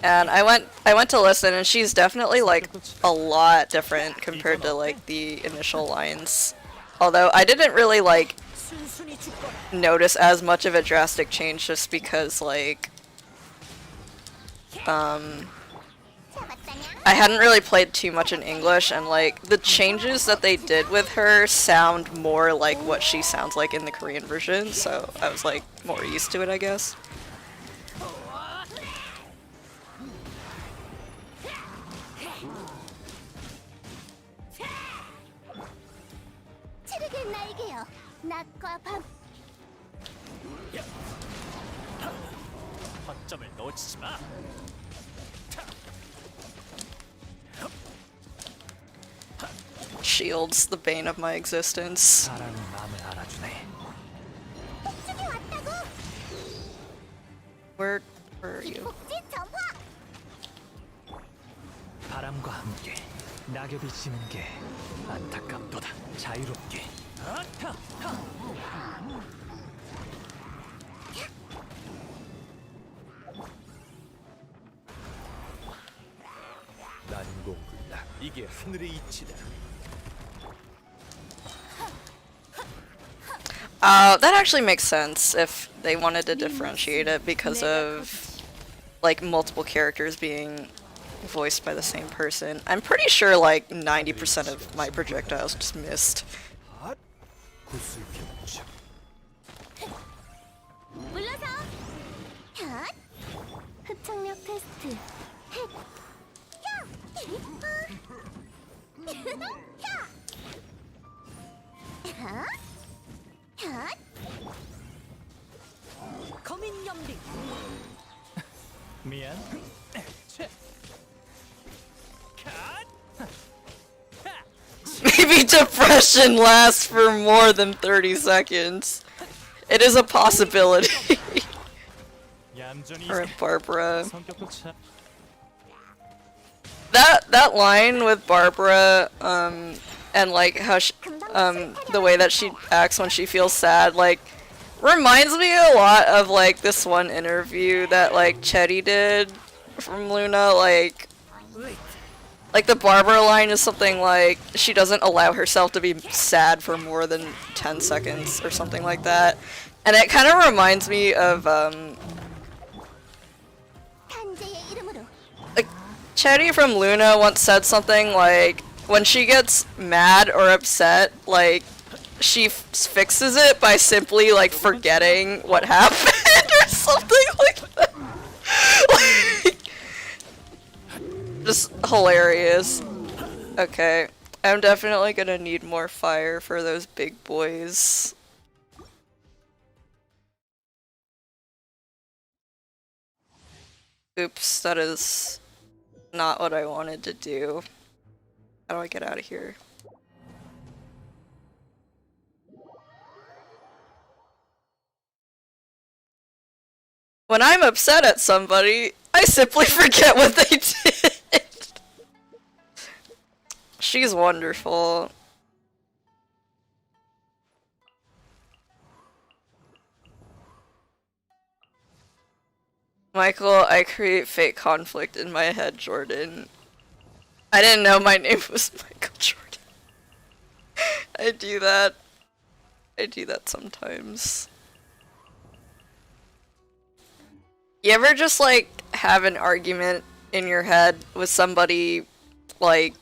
S3: And I went to listen, and she's definitely like a lot different compared to like the initial lines. Although I didn't really like
S4: 순순히 죽거라.
S3: notice as much of a drastic change just because like I hadn't really played too much in English, and like the changes that they did with her sound more like what she sounds like in the Korean version, so I was like more used to it, I guess.
S2: 치르길 날개여 낮과 밤
S5: 허점을 놓치지 마.
S3: Shields, the bane of my existence.
S1: 사람이 마음을 알아주네.
S2: 복죽이 왔다고.
S3: Where are you?
S2: 복지 전화.
S1: 바람과 함께 낙엽이 지는 게 안타깝도다. 자유롭게.
S5: 난공불락. 이게 하늘의 이치다.
S3: That actually makes sense if they wanted to differentiate it because of like multiple characters being voiced by the same person. I'm pretty sure like 90% of my projectiles just missed.
S5: 구슬경주.
S2: 물러서. 핫. 흡착력 테스트. 헷. 야. 야. 핫.
S4: 거민 염리.
S5: 미안.
S3: Maybe depression lasts for more than 30 seconds. It is a possibility.
S5: 얌전히
S3: Or Barbara.
S5: 성격도 참.
S3: That line with Barbara, and like how she, the way that she acts when she feels sad, like, reminds me a lot of like this one interview that like Chetty did from Luna, like the Barbara line is something like she doesn't allow herself to be sad for more than 10 seconds or something like that. And it kind of reminds me of
S2: 탄재의 이름으로.
S3: like Chetty from Luna once said something like when she gets mad or upset, like she fixes it by simply like forgetting what happened or something like that. Like, just hilarious. Okay, I'm definitely gonna need more fire for those big boys. Oops, that is not what I wanted to do. How do I get out of here? When I'm upset at somebody, I simply forget what they did. She's wonderful. Michael, I create fake conflict in my head, Jordan. I didn't know my name was Michael Jordan. I do that. I do that sometimes. You ever just like have an argument in your head with somebody like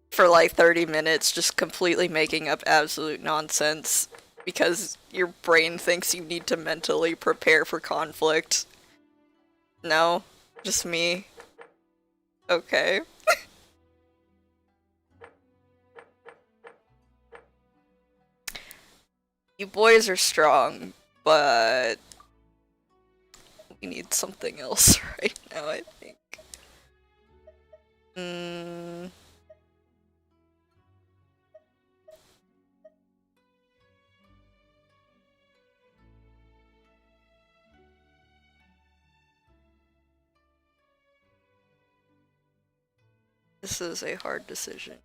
S3: for like 30 minutes just completely making up absolute nonsense because your brain thinks you need to mentally prepare for conflict? No? Just me? Okay. You boys are strong, but we need something else right now, I think. This is a hard decision.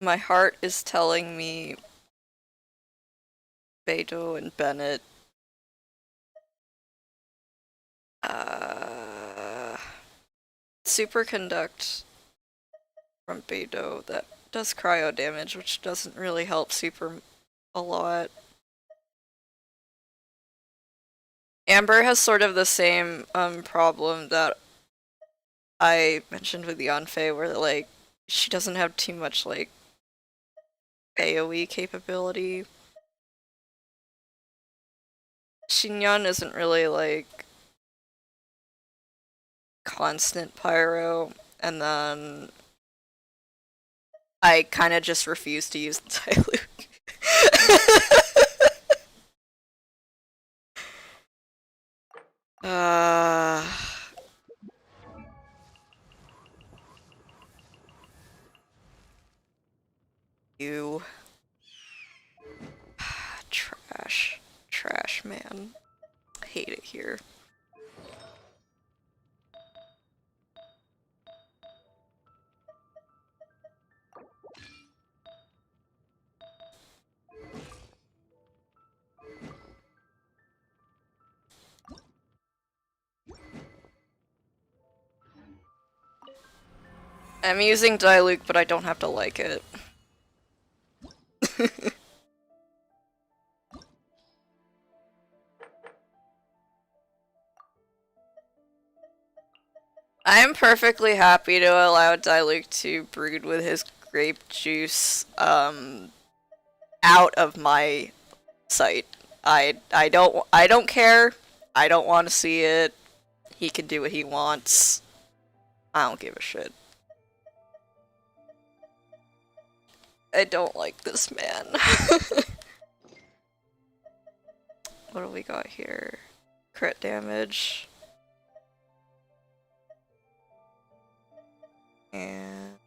S3: My heart is telling me Beto and Bennett. Superconduct from Beto that does cryo damage, which doesn't really help Super a lot. Amber has sort of the same problem that I mentioned with Yanfei, where like she doesn't have too much like AoE capability. Shinyan isn't really like constant pyro, and then I kind of just refuse to use the Diluc. You. Trash. Trash, man. I hate it here. I'm using Diluc, but I don't have to like it. I'm perfectly happy to allow Diluc to breed with his grape juice out of my sight. I don't care. I don't want to see it. He can do what he wants. I don't give a shit. I don't like this man. What do we got here? Crit damage. And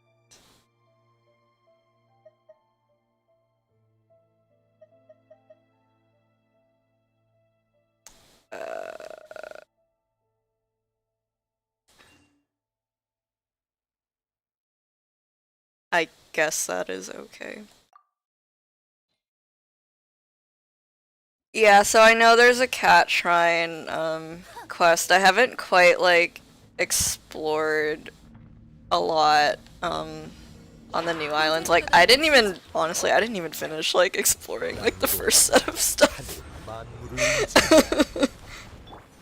S3: I guess that is okay. Yeah, so I know there's a cat shrine quest. I haven't quite like explored a lot on the new islands. Like I didn't even finish like exploring like the first set of stuff.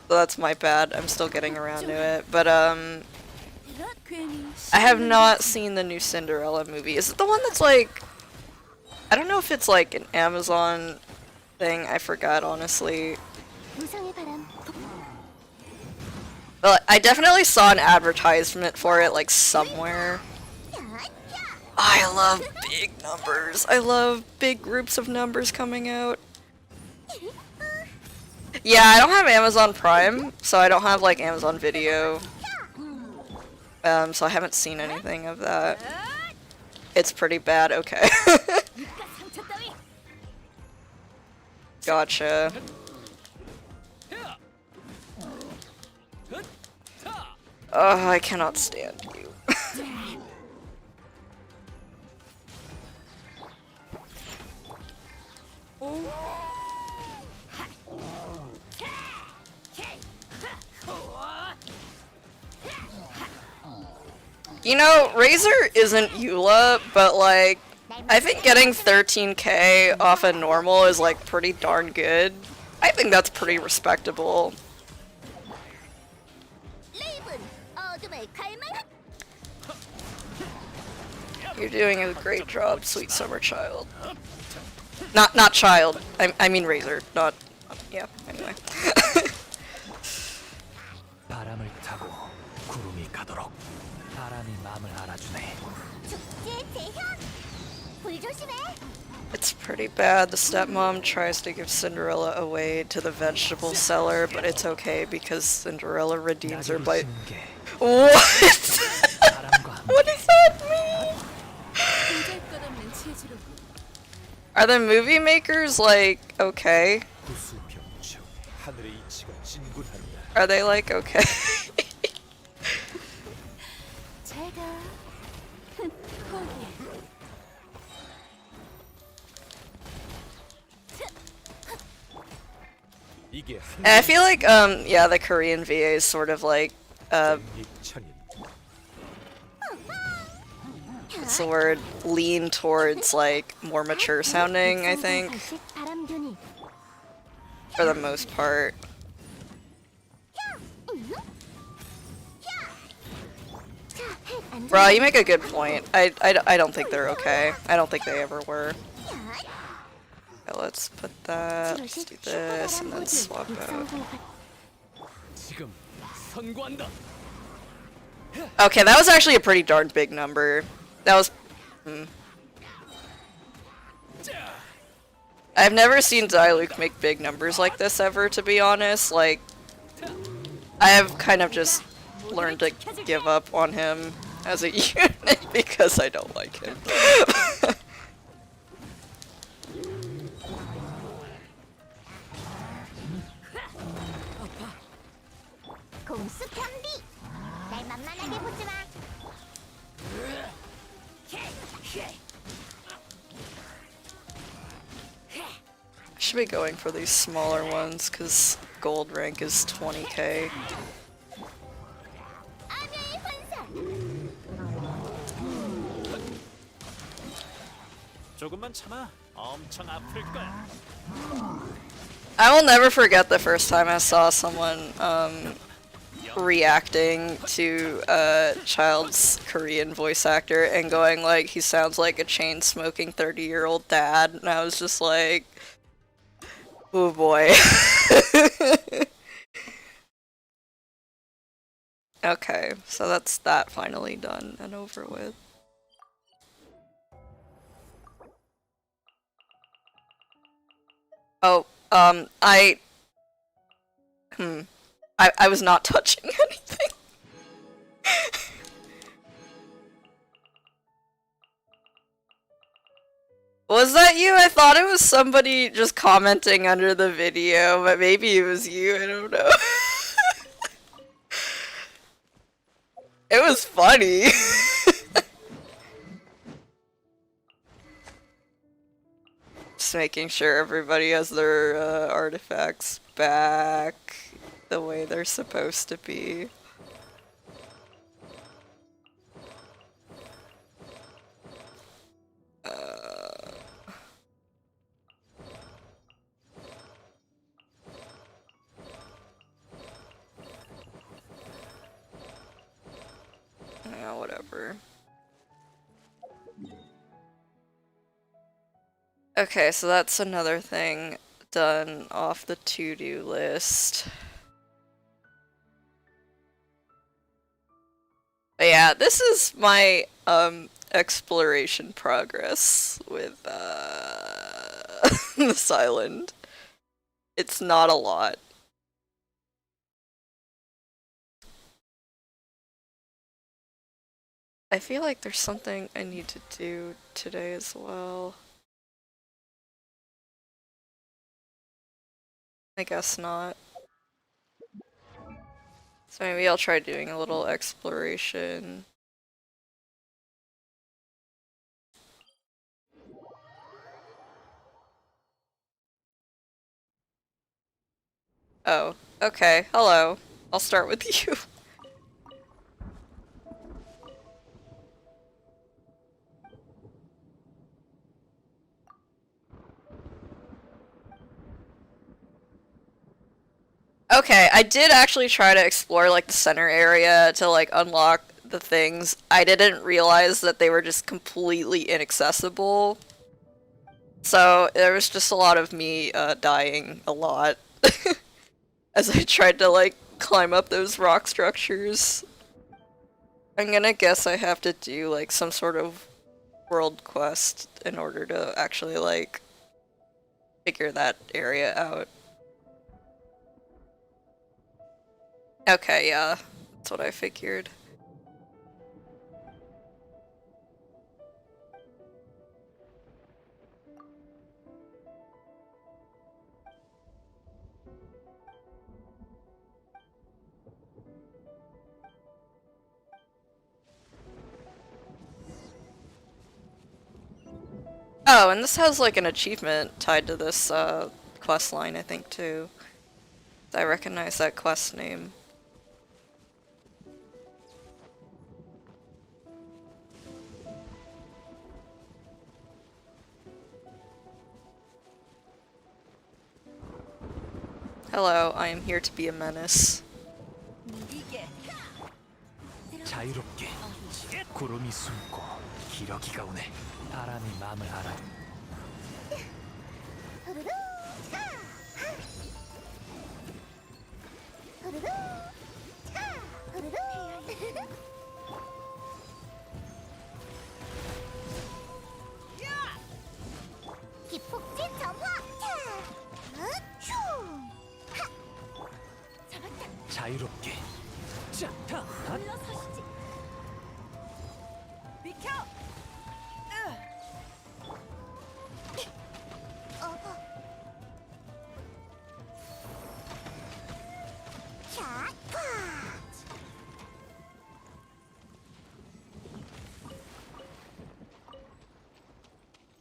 S3: So that's my bad. I'm still getting around to it. But I have not seen the new Cinderella movie. Is it the one that's like, I don't know if it's like an Amazon thing. I forgot, honestly. But I definitely saw an advertisement for it like somewhere. I love big numbers. I love big groups of numbers coming out. Yeah, I don't have Amazon Prime, so I don't have like Amazon Video. So I haven't seen anything of that. It's pretty bad, okay. Gotcha. Oh, I cannot stand you. You know, Razor isn't Eula, but like, I think getting 13k off a normal is like pretty darn good. I think that's pretty respectable. You're doing a great job, sweet summer child. Not child. I mean Razor, not, yeah, anyway.
S1: 가도록. 바람이 마음을 알아주네.
S2: 축제 재현. 불 조심해.
S3: It's pretty bad. The stepmom tries to give Cinderella away to the vegetable seller, but it's okay because Cinderella redeems her by.
S1: 낙엽을 치는 게
S3: What?
S1: 바람과 함께.
S3: What does that mean? Are the movie makers like okay?
S5: 구수병청 하늘의 이치가 진군한다.
S3: Are they like okay?
S2: 제가
S5: 이게
S3: And I feel like yeah, the Korean VA is sort of like
S5: 한일천일.
S3: what's the word? Lean towards like more mature sounding, I think,
S2: 바람균이.
S3: for the most part. Bro, you make a good point. I don't think they're okay. I don't think they ever were. Okay, let's put that, let's do this, and then swap out.
S5: 지금 선고한다.
S3: Okay, that was actually a pretty darn big number. That was... I've never seen Diluc make big numbers like this ever, to be honest. Like, I have kind of just learned to give up on him as a unit because I don't like him.
S2: 공수 편비. 날 만만하게 보지 마.
S3: I should be going for these smaller ones because gold rank is 20k.
S2: 아녀의 환상.
S5: 조금만 참아. 엄청 아플 거야.
S3: I will never forget the first time I saw someone reacting to a child's Korean voice actor and going like, he sounds like a chain-smoking 30-year-old dad, and I was just like, oh boy. Okay, so that's that finally done and over with. Oh, I was not touching anything. Was that you? I thought it was somebody just commenting under the video, but maybe it was you, I don't know. It was funny. Just making sure everybody has their artifacts back the way they're supposed to be. Yeah, whatever. Okay, so that's another thing done off the to-do list. But yeah, this is my exploration progress with this island. It's not a lot. I feel like there's something I need to do today as well. I guess not. So maybe I'll try doing a little exploration. Oh, okay. Hello. I'll start with you. Okay, I did actually try to explore like the center area to like unlock the things. I didn't realize that they were just completely inaccessible. So there was just a lot of me dying a lot as I tried to like climb up those rock structures. I'm gonna guess I have to do like some sort of world quest in order to actually like figure that area out. Okay, yeah, that's what I figured. Oh, and this has like an achievement tied to this quest line, I think, too. I recognize that quest name. Hello, I am here to be a menace.
S4: 이게
S1: 자유롭게 구름이 숨고 기러기가 오네. 바람이 마음을 알아.
S2: 후루루 차! 후루루 차! 후루루 기폭제 점화! 차! 으쭈! 하! 잡았다!
S1: 자유롭게. 자, 타, 핫.
S4: 물러서시지. 비켜.
S2: 어허. 자, 파!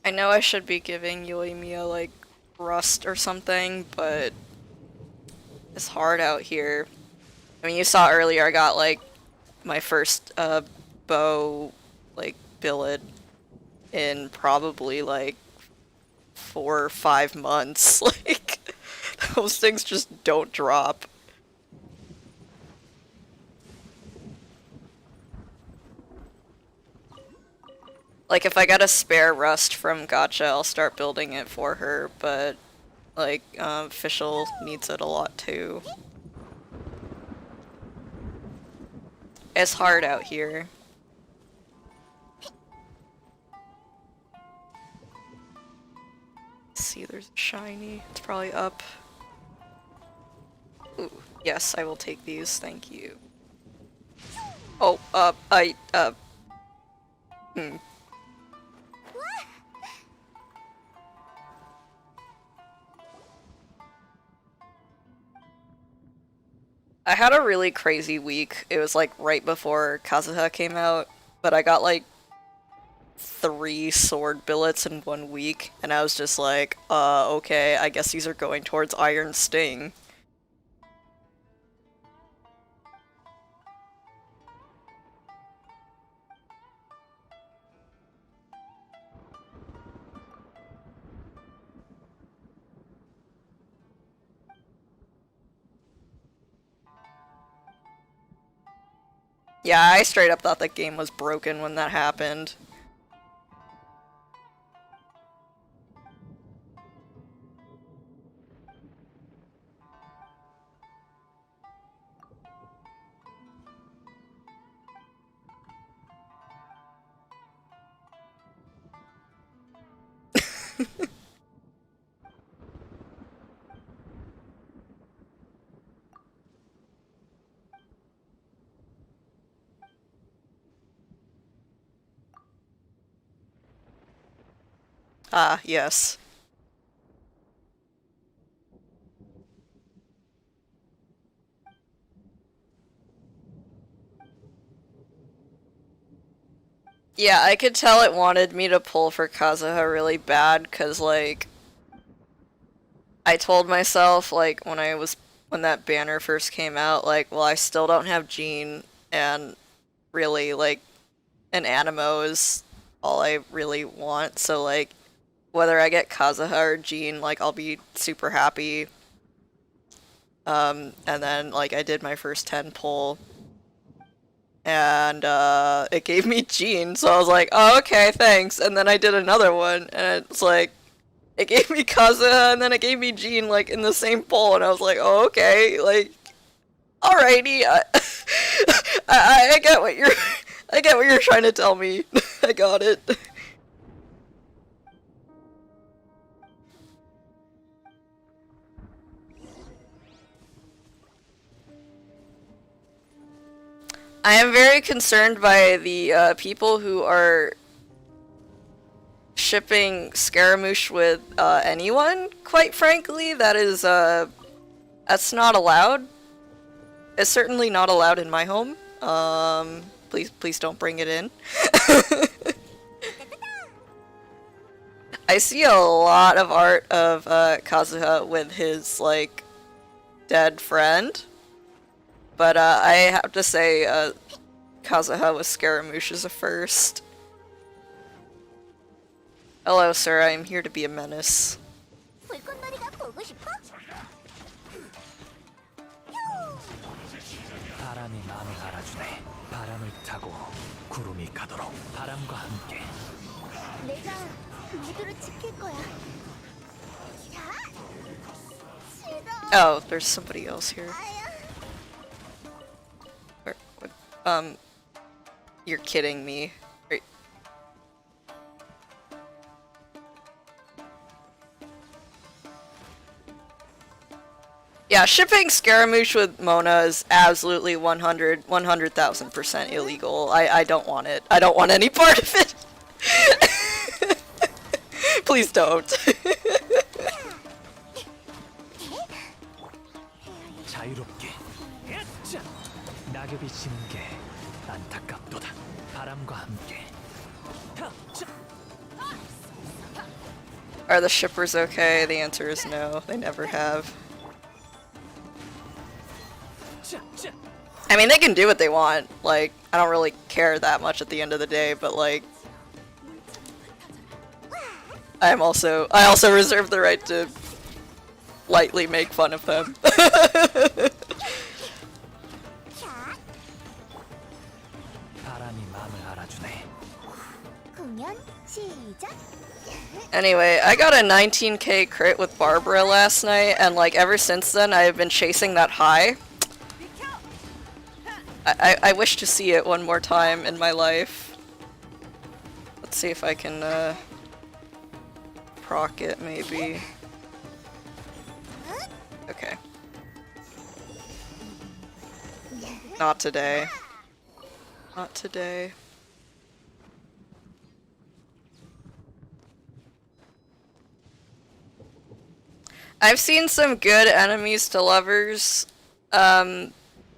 S3: I know I should be giving Yoimiya like rust or something, but it's hard out here. I mean, you saw earlier I got like my first bow like billet in probably like 4 or 5 months. Like those things just don't drop. Like if I got a spare rust from Gotcha, I'll start building it for her, but like Fischl needs it a lot too. It's hard out here. See, there's a shiny. It's probably up. Ooh, yes, I will take these, thank you. Oh, I had a really crazy week. It was like right before Kazuha came out, but I got like 3 sword billets in 1 week, and I was just like, okay, I guess these are going towards Iron Sting. Yeah, I straight up thought the game was broken when that happened. Ah, yes. Yeah, I could tell it wanted me to pull for Kazuha really bad, cause like I told myself like when that banner first came out, like, well, I still don't have Jean, and really like an Animo is all I really want, so like whether I get Kazuha or Jean, like I'll be super happy. And then like I did my first 10 pull, and it gave me Jean, so I was like, oh, okay, thanks. And then I did another one, and it's like it gave me Kazuha, and then it gave me Jean like in the same pull, and I was like, oh, okay, like alrighty, I get what you're I get what you're trying to tell me. I got it. I am very concerned by the people who are shipping Scaramouche with anyone, quite frankly. That is, that's not allowed. It's certainly not allowed in my home. Please don't bring it in. I see a lot of art of Kazuha with his, like, dead friend. But I have to say, Kazuha with Scaramouche is a first. Hello, sir. I am here to be a menace.
S2: 불꽃놀이가 보고 싶어?
S1: 바람이 마음을 알아주네. 바람을 타고 구름이 가도록 바람과 함께.
S2: 내가 모두를 지킬 거야. 자, 싫어.
S3: Oh, there's somebody else here.
S2: 아야.
S3: You're kidding me. Right. Yeah, shipping Scaramouche with Mona is absolutely 100,000% illegal. I don't want it. I don't want any part of it. Please don't.
S1: 자유롭게. 자, 낙엽이 지는 게 안타깝도다. 바람과 함께. 자,
S3: Are the shippers okay? The answer is no. They never have.
S1: 자, 자.
S3: I mean, they can do what they want. Like, I don't really care that much at the end of the day, but like, I also reserve the right to lightly make fun of them.
S2: 자,
S1: 바람이 마음을 알아주네.
S2: 공연 시작.
S3: Anyway, I got a 19k crit with Barbara last night, and like ever since then, I have been chasing that high. I wish to see it one more time in my life. Let's see if I can proc it maybe. Okay. Not today. Not today. I've seen some good enemies to lovers.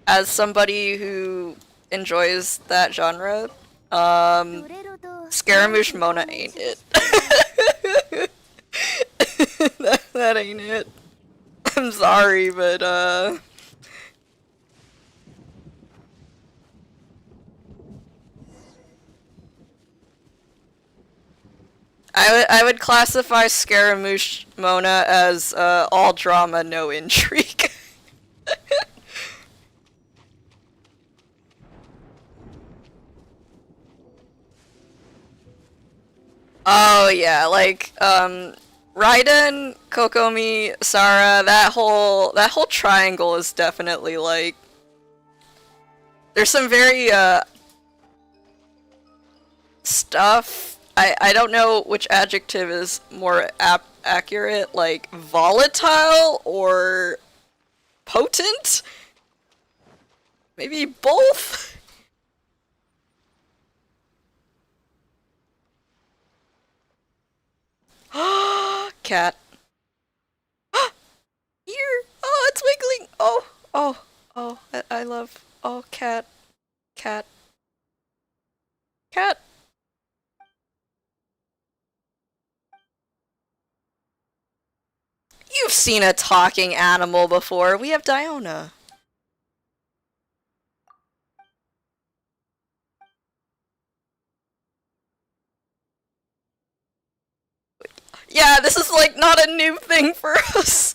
S3: As somebody who enjoys that genre,
S2: 노래로도
S3: Scaramouche Mona ain't it. that ain't it. I'm sorry, but I would classify Scaramouche Mona as all drama, no intrigue. Oh yeah, like Raiden, Kokomi, Sara, that whole triangle is definitely like there's some very stuff. I don't know which adjective is more accurate, like volatile or potent? Maybe both? Cat. Ear! Oh, it's wiggling! Oh, I love... Oh, cat. Cat. Cat. You've seen a talking animal before. We have Diona. Yeah, this is like not a new thing for us.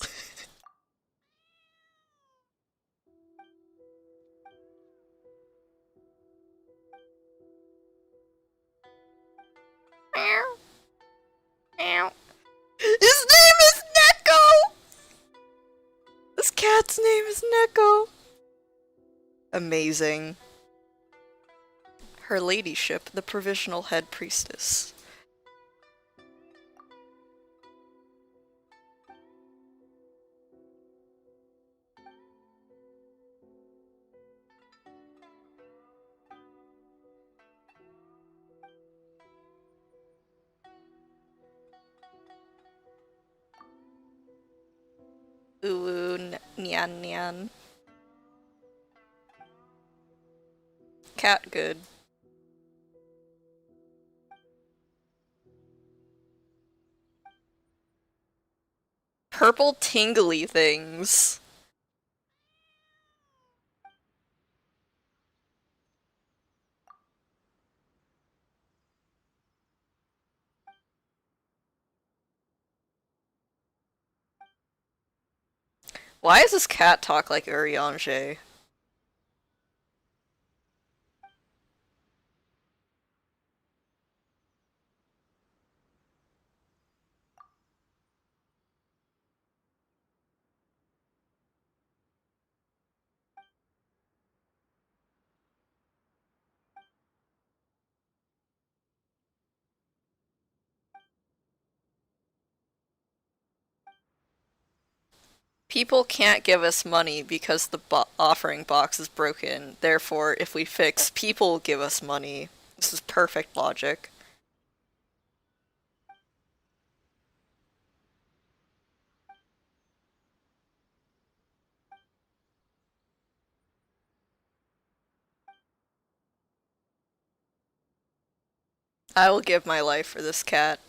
S3: Meow. Meow. His name is Neko! This cat's name is Neko. Amazing. Her ladyship, the provisional head priestess. Ooh, nyan nyan. Cat good. Purple tingly things. Why does this cat talk like Urianger? People can't give us money because the offering box is broken. Therefore, if we fix, people will give us money. This is perfect logic. I will give my life for this cat.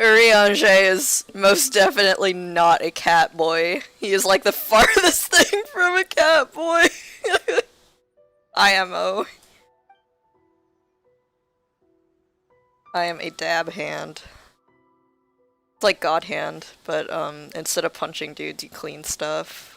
S3: Urianger is most definitely not a cat boy. He is like the farthest thing from a cat boy. IMO. I am a dab hand. It's like God hand, but instead of punching dudes, you clean stuff.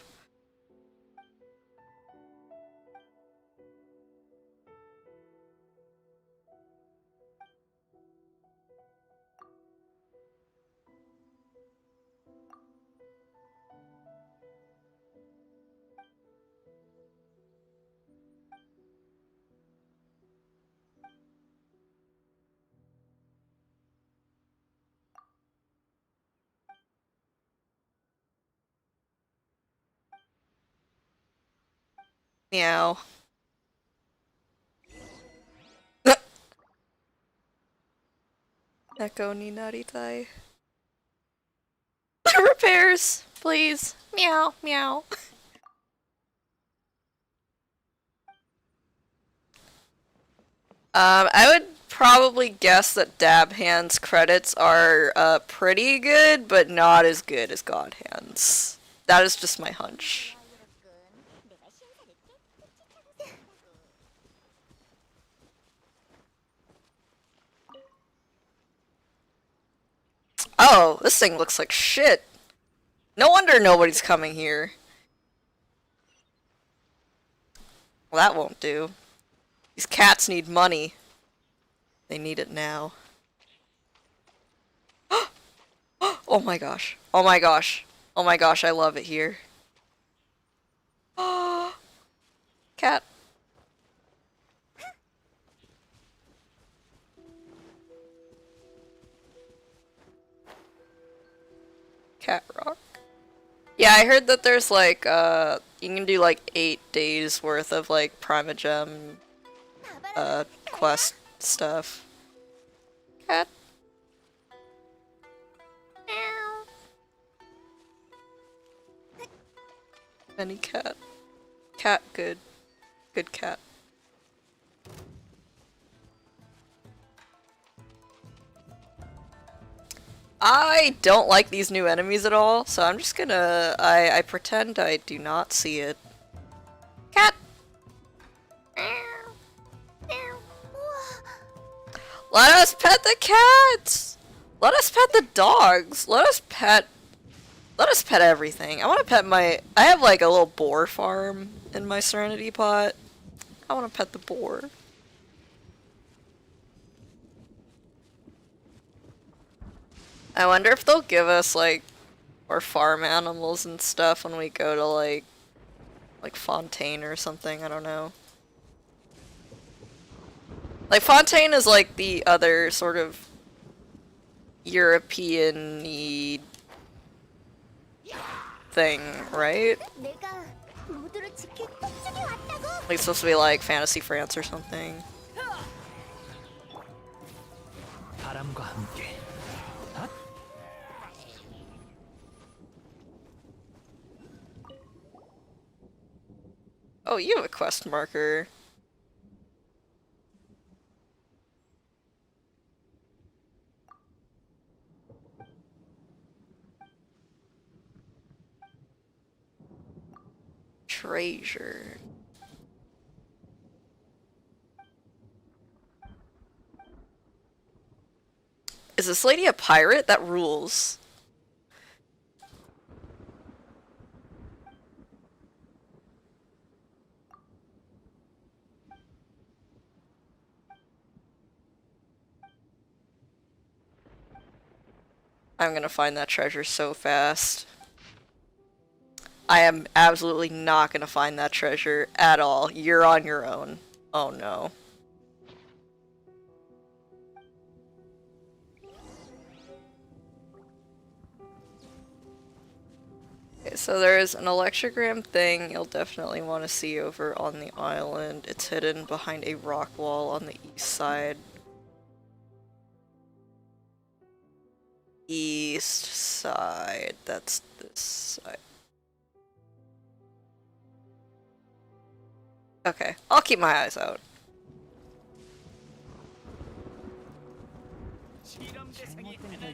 S3: Meow. Echo ni naritai. Repairs, please. Meow, meow. I would probably guess that Dab Hand's credits are pretty good, but not as good as God Hand's. That is just my hunch.
S2: 내가 신사를
S3: Oh, this thing looks like shit. No wonder nobody's coming here. Well, that won't do. These cats need money. They need it now. Oh my gosh. Oh my gosh. Oh my gosh, I love it here. Cat. Cat rock. Yeah, I heard that there's like, you can do like 8 days worth of like Primagem, quest stuff. Cat. Any cat. Cat good. Good cat. I don't like these new enemies at all, so I'm just gonna I pretend I do not see it. Cat. Let us pet the cats. Let us pet the dogs. Let us pet everything. I want to pet my... I have like a little boar farm in my Serenity pot. I want to pet the boar. I wonder if they'll give us like or farm animals and stuff when we go to like Fontaine or something, I don't know. Like Fontaine is like the other sort of European-y thing, right?
S2: 내가 모두를 지킬 꼭지게 왔다고.
S3: Like it's supposed to be like Fantasy France or something.
S1: 바람과 함께. 핫!
S3: Oh, you have a quest marker. Treasure. Is this lady a pirate? That rules. I'm gonna find that treasure so fast. I am absolutely not gonna find that treasure at all. You're on your own. Oh no. Okay, so there's an electrogram thing you'll definitely want to see over on the island. It's hidden behind a rock wall on the east side. East side. That's this side. Okay, I'll keep my eyes out.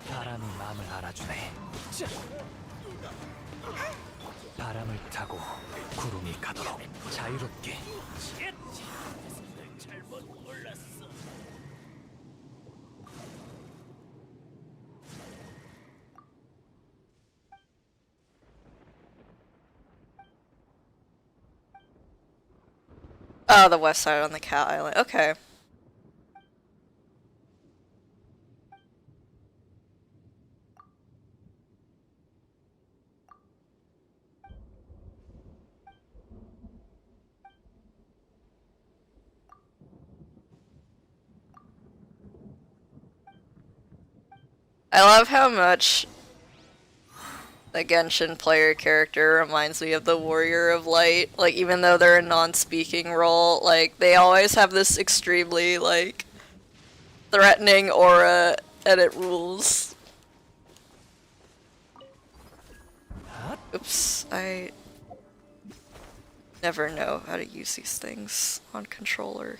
S1: 바람이 마음을 알아주네. 바람을 타고 구름이 가도록 자유롭게.
S3: Oh, the west side on the Cat Island. Okay. I love how much the Genshin player character reminds me of the Warrior of Light. Like, even though they're a non-speaking role, like, they always have this extremely, like, threatening aura, and it rules. Oops, I never know how to use these things on controller.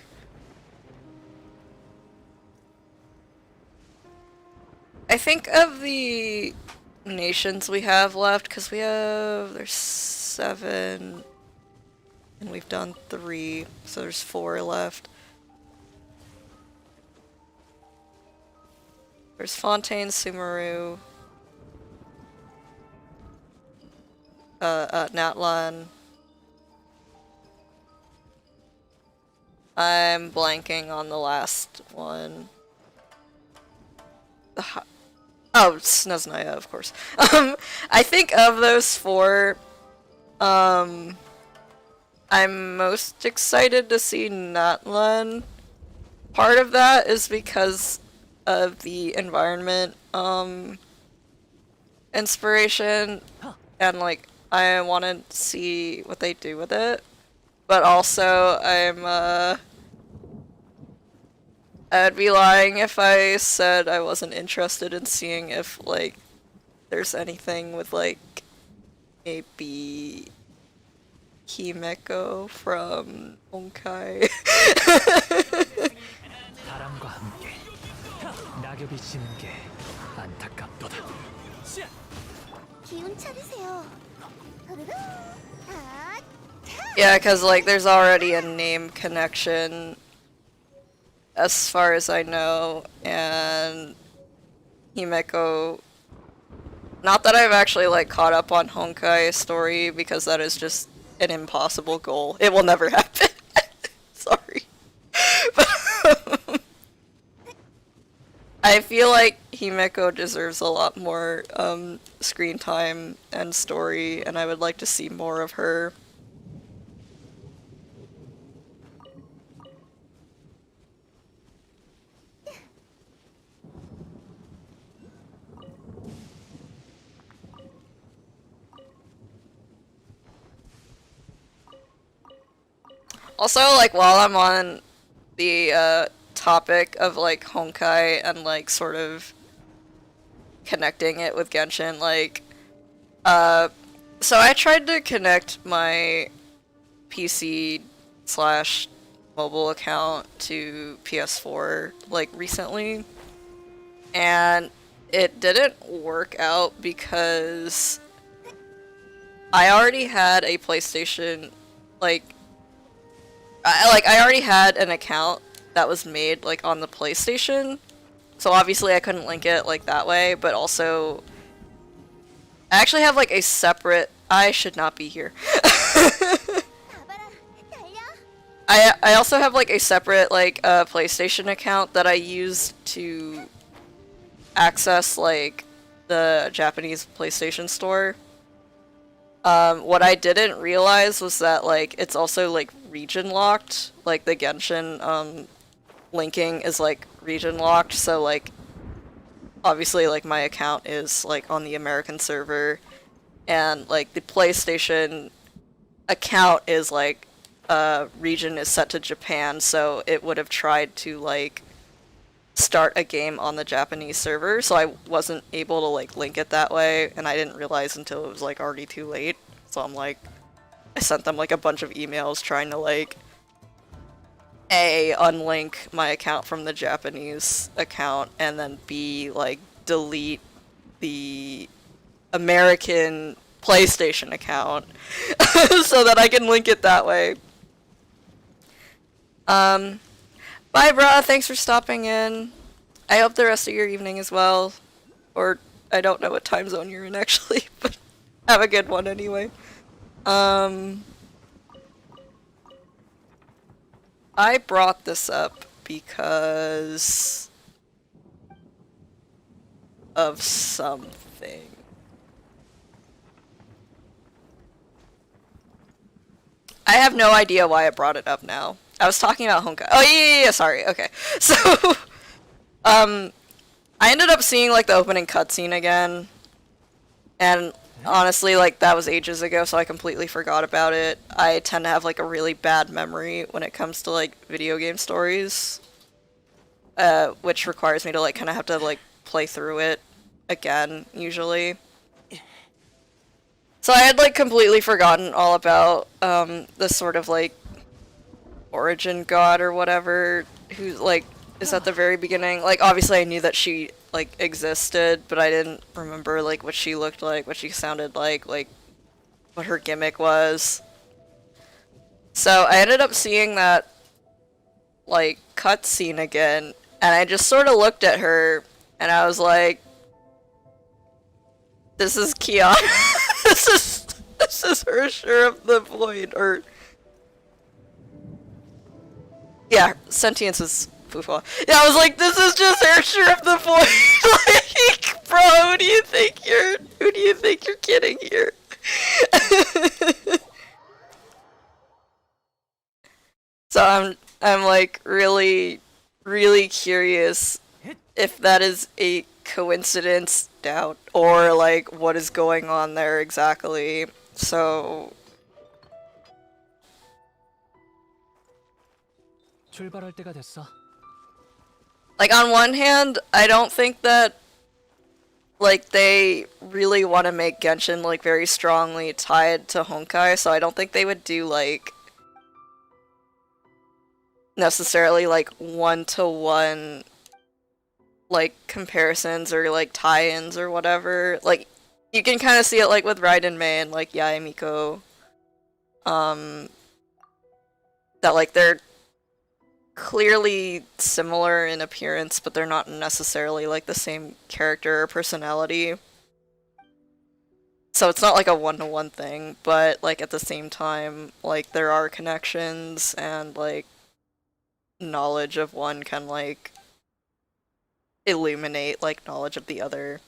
S3: I think of the nations we have left, because there's 7, and we've done 3, so there's 4 left. There's Fontaine, Sumeru, Natlan. I'm blanking on the last one. Oh, Snezhnaya, of course. I think of those 4, I'm most excited to see Natlan. Part of that is because of the environment, inspiration, and, like, I want to see what they do with it. But also, I'd be lying if I said I wasn't interested in seeing if, like, there's anything with, like, maybe Himeko from Honkai.
S1: 바람과 함께 낙엽이 지는 게 안타깝도다.
S2: 기운 차리세요. 흐르르. 아,
S3: Yeah, because, like, there's already a name connection, as far as I know, and Himeko... Not that I've actually, like, caught up on Honkai story, because that is just an impossible goal. It will never happen. Sorry. But I feel like Himeko deserves a lot more screen time and story, and I would like to see more of her. Also, like, while I'm on the topic of like Honkai and like sort of connecting it with Genshin, like, so I tried to connect my PC slash mobile account to PS4 like recently, and it didn't work out because I already had a PlayStation, like, I already had an account that was made like on the PlayStation, so obviously I couldn't link it like that way, but also I actually have like a separate. I should not be here.
S2: 가봐라, 달려.
S3: I also have like a separate like PlayStation account that I use to access like the Japanese PlayStation store. What I didn't realize was that like it's also like region locked. Like the Genshin linking is like region locked, so like obviously like my account is like on the American server, and like the PlayStation account is like region is set to Japan, so it would have tried to like start a game on the Japanese server, so I wasn't able to like link it that way, and I didn't realize until it was like already too late. So I'm like, I sent them like a bunch of emails trying to like A, unlink my account from the Japanese account, and then B, like delete the American PlayStation account so that I can link it that way. Bye, brah. Thanks for stopping in. I hope the rest of your evening as well. Or, I don't know what time zone you're in, actually, but have a good one anyway. I brought this up because of something. I have no idea why I brought it up now. I was talking about Honkai. Oh, yeah, sorry. Okay. So, I ended up seeing, like, the opening cutscene again. And honestly, like, that was ages ago, so I completely forgot about it. I tend to have, like, a really bad memory when it comes to, like, video game stories. Which requires me to, like, kind of have to, like, play through it again, usually. So I had, like, completely forgotten all about, this sort of, like, origin god or whatever, who, like, is at the very beginning. Like, obviously I knew that she, like, existed, but I didn't remember, like, what she looked like, what she sounded like, what her gimmick was. So I ended up seeing that, like, cutscene again, and I just sort of looked at her, and I was like, this is Kiana. This is her Sure of the Void, or... Yeah, Sentience is Fufa. Yeah, I was like, this is just her Sure of the Void. Like, bro, who do you think you're kidding here? So I'm like really, really curious if that is a coincidence, doubt, or like what is going on there exactly. So
S1: 출발할 때가 됐어.
S3: like on one hand, I don't think that like they really want to make Genshin like very strongly tied to Honkai, so I don't think they would do like necessarily like one-to-one like comparisons or like tie-ins or whatever. Like you can kind of see it like with Raiden Mei and like Yae Miko. That like they're clearly similar in appearance, but they're not necessarily like the same character or personality. So it's not like a one-to-one thing, but like at the same time, like there are connections and like knowledge of one can like illuminate like knowledge of the other.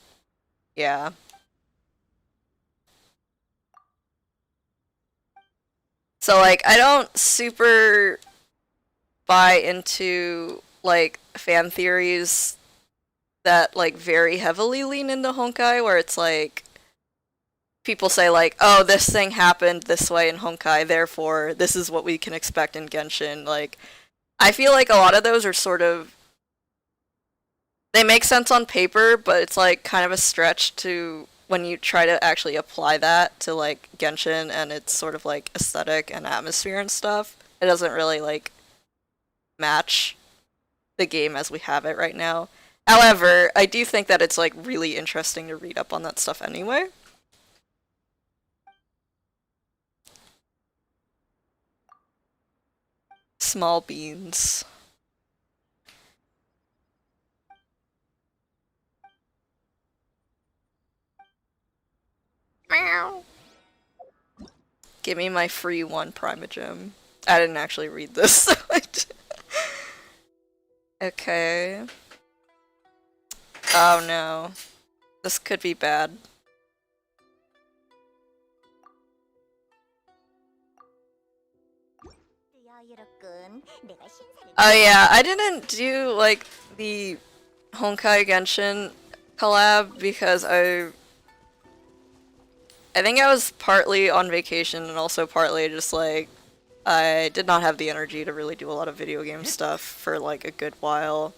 S3: Yeah. So like I don't super buy into like fan theories that like very heavily lean into Honkai, where it's like people say like, oh, this thing happened this way in Honkai, therefore this is what we can expect in Genshin. Like I feel like a lot of those are sort of, they make sense on paper, but it's like kind of a stretch to when you try to actually apply that to like Genshin and its sort of like aesthetic and atmosphere and stuff. It doesn't really like match the game as we have it right now. However, I do think that it's like really interesting to read up on that stuff anyway. Small beans. Meow. Give me my free one Primogem. I didn't actually read this. So okay. Oh no. This could be bad. Oh yeah, I didn't do like the Honkai Genshin collab because I think I was partly on vacation and also partly just like I did not have the energy to really do a lot of video game stuff for like a good while.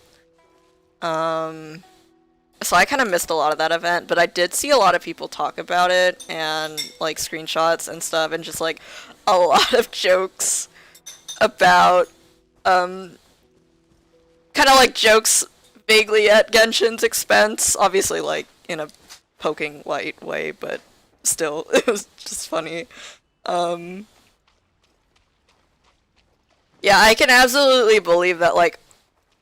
S3: So I kind of missed a lot of that event, but I did see a lot of people talk about it and like screenshots and stuff and just like a lot of jokes about kind of like jokes vaguely at Genshin's expense, obviously like in a poking light way, but still it was just funny. Yeah, I can absolutely believe that like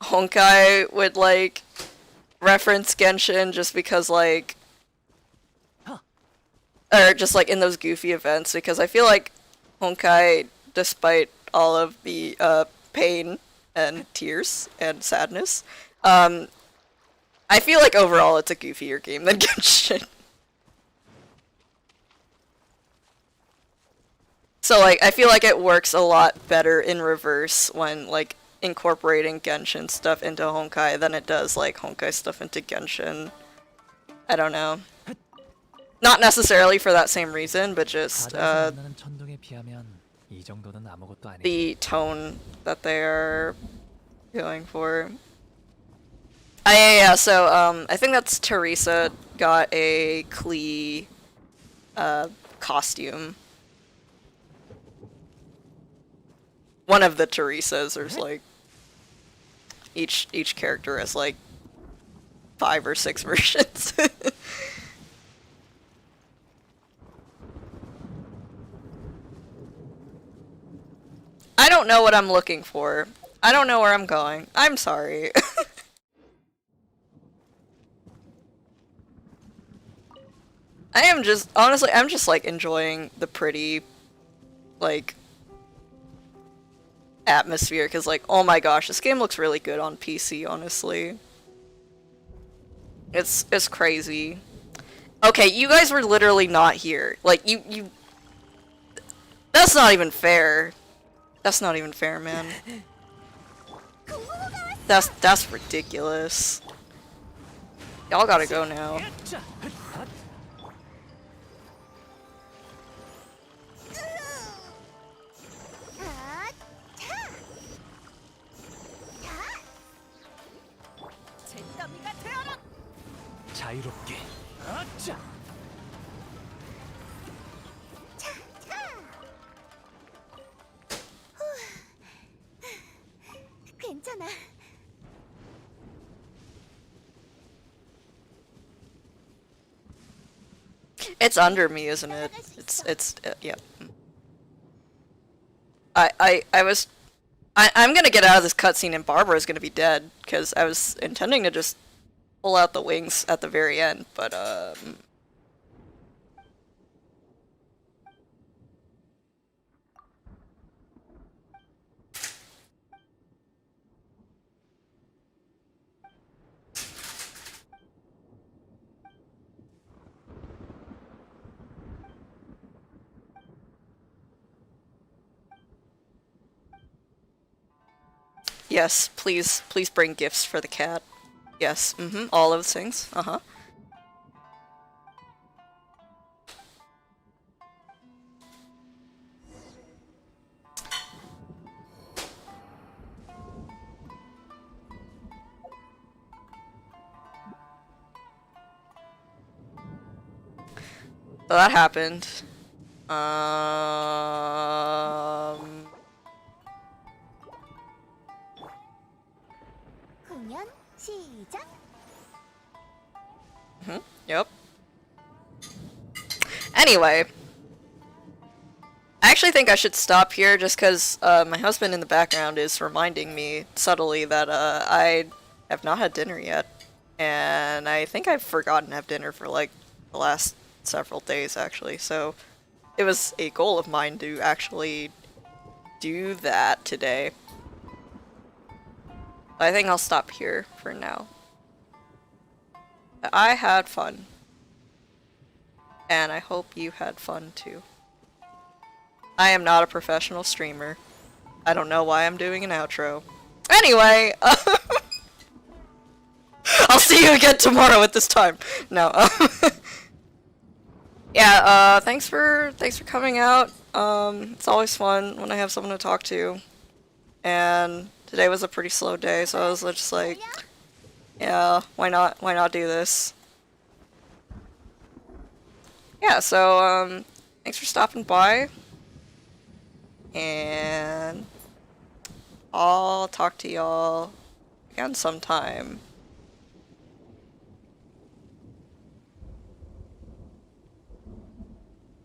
S3: Honkai would like reference Genshin just because like or just like in those goofy events, because I feel like Honkai, despite all of the pain and tears and sadness, I feel like overall it's a goofier game than Genshin. So like I feel like it works a lot better in reverse when like incorporating Genshin stuff into Honkai than it does like Honkai stuff into Genshin. I don't know. Not necessarily for that same reason, but just
S1: 바다에서 만나는 천둥에 비하면 이 정도는 아무것도 아니지.
S3: the tone that they're going for. Yeah, so I think that's Teresa got a Klee costume. One of the Teresas, there's like each character has like 5 or 6 versions. I don't know what I'm looking for. I don't know where I'm going. I'm sorry. I am just, honestly, I'm just like enjoying the pretty, like, atmosphere, because like, oh my gosh, this game looks really good on PC, honestly. It's crazy. Okay, you guys were literally not here. Like, you... That's not even fair. That's not even fair, man. That's ridiculous. Y'all gotta go now.
S4: 잿더미가 되어라.
S1: 자유롭게. 아차!
S2: 괜찮아.
S3: It's under me, isn't it? It's yeah. I'm gonna get out of this cutscene and Barbara's gonna be dead, because I was intending to just pull out the wings at the very end, but Yes, please bring gifts for the cat. Yes, all of those things. Uh-huh. So that happened.
S2: 공연 시작.
S3: Yep. Anyway. I actually think I should stop here just because my husband in the background is reminding me subtly that I have not had dinner yet. And I think I've forgotten to have dinner for like the last several days actually, so it was a goal of mine to actually do that today. I think I'll stop here for now. I had fun. And I hope you had fun too. I am not a professional streamer. I don't know why I'm doing an outro. Anyway, I'll see you again tomorrow at this time. No, yeah, thanks for coming out. It's always fun when I have someone to talk to. And today was a pretty slow day, so I was just like, yeah, why not do this? Yeah, so thanks for stopping by. And I'll talk to y'all again sometime.